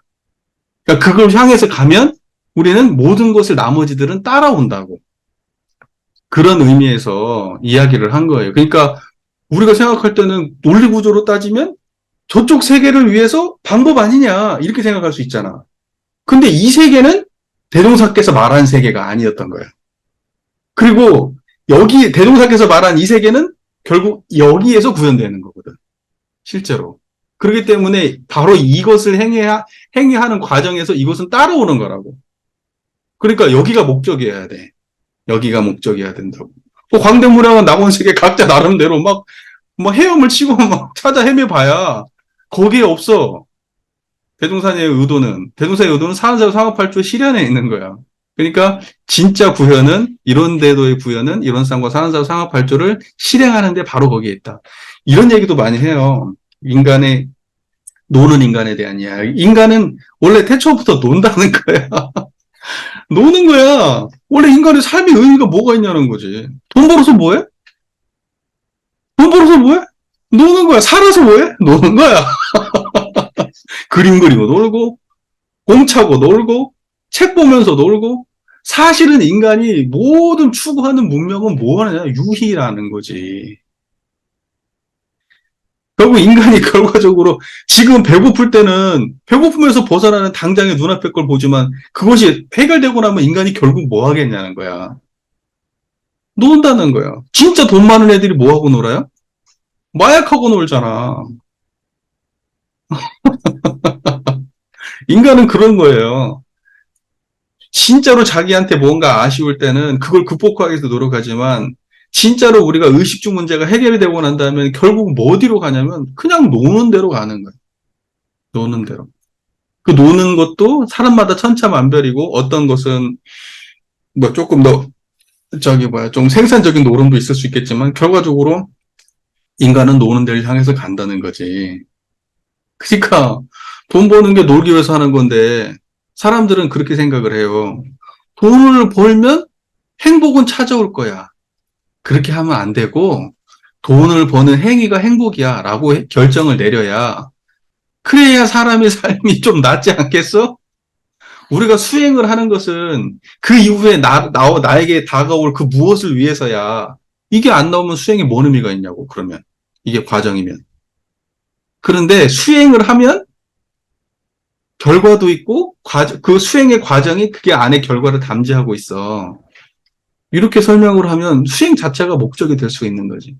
그러니까 그걸 향해서 가면 우리는 모든 것을 나머지들은 따라온다고. 그런 의미에서 이야기를 한 거예요. 그러니까 우리가 생각할 때는 논리 구조로 따지면 저쪽 세계를 위해서 방법 아니냐 이렇게 생각할 수 있잖아. 근데 이 세계는 대종사께서 말한 세계가 아니었던 거예요. 그리고 여기 대종사께서 말한 이 세계는 결국 여기에서 구현되는 거거든. 실제로. 그렇기 때문에 바로 이것을 행위하는 과정에서 이것은 따라오는 거라고. 그러니까 여기가 목적이어야 돼. 여기가 목적이어야 된다고. 광대무량한 낙원세계 각자 나름대로 막 헤엄을 치고 막 찾아 헤매봐야 거기에 없어. 대종사의 의도는 사안사유 상업팔조 실현에 있는 거야. 그러니까 진짜 구현은 이런 대도의 구현은 이론상과 사안사유 상업팔조를 실행하는 데 바로 거기에 있다. 이런 얘기도 많이 해요. 노는 인간에 대한 이야기. 인간은 원래 태초부터 논다는 거야. 노는 거야. 원래 인간의 삶의 의미가 뭐가 있냐는 거지. 돈 벌어서 뭐해? 노는 거야. 살아서 뭐해? 노는 거야. 그림 그리고 놀고, 공 차고 놀고, 책 보면서 놀고. 사실은 인간이 모든 추구하는 문명은 뭐 하느냐? 유희라는 거지. 결국 인간이 결과적으로 지금 배고플 때는 배고픔에서 벗어나는 당장의 눈앞의 걸 보지만 그것이 해결되고 나면 인간이 결국 뭐 하겠냐는 거야. 논다는 거야. 진짜 돈 많은 애들이 뭐 하고 놀아요? 마약하고 놀잖아. 인간은 그런 거예요. 진짜로 자기한테 뭔가 아쉬울 때는 그걸 극복하기 위해서 노력하지만 진짜로 우리가 의식주 문제가 해결이 되고 난 다음에 결국 뭐 어디로 가냐면 그냥 노는 대로 가는 거예요. 노는 대로. 그 노는 것도 사람마다 천차만별이고 어떤 것은 뭐 조금 더 좀 생산적인 노름도 있을 수 있겠지만 결과적으로 인간은 노는 데를 향해서 간다는 거지. 그러니까 돈 버는 게 놀기 위해서 하는 건데 사람들은 그렇게 생각을 해요. 돈을 벌면 행복은 찾아올 거야. 그렇게 하면 안 되고 돈을 버는 행위가 행복이야 라고 결정을 내려야 그래야 사람의 삶이 좀 낫지 않겠어? 우리가 수행을 하는 것은 그 이후에 나에게 다가올 그 무엇을 위해서야. 이게 안 나오면 수행이 뭔 의미가 있냐고, 그러면. 이게 과정이면. 그런데 수행을 하면 결과도 있고, 그 수행의 과정이 그게 안에 결과를 담지하고 있어. 이렇게 설명을 하면 수행 자체가 목적이 될 수 있는 거지.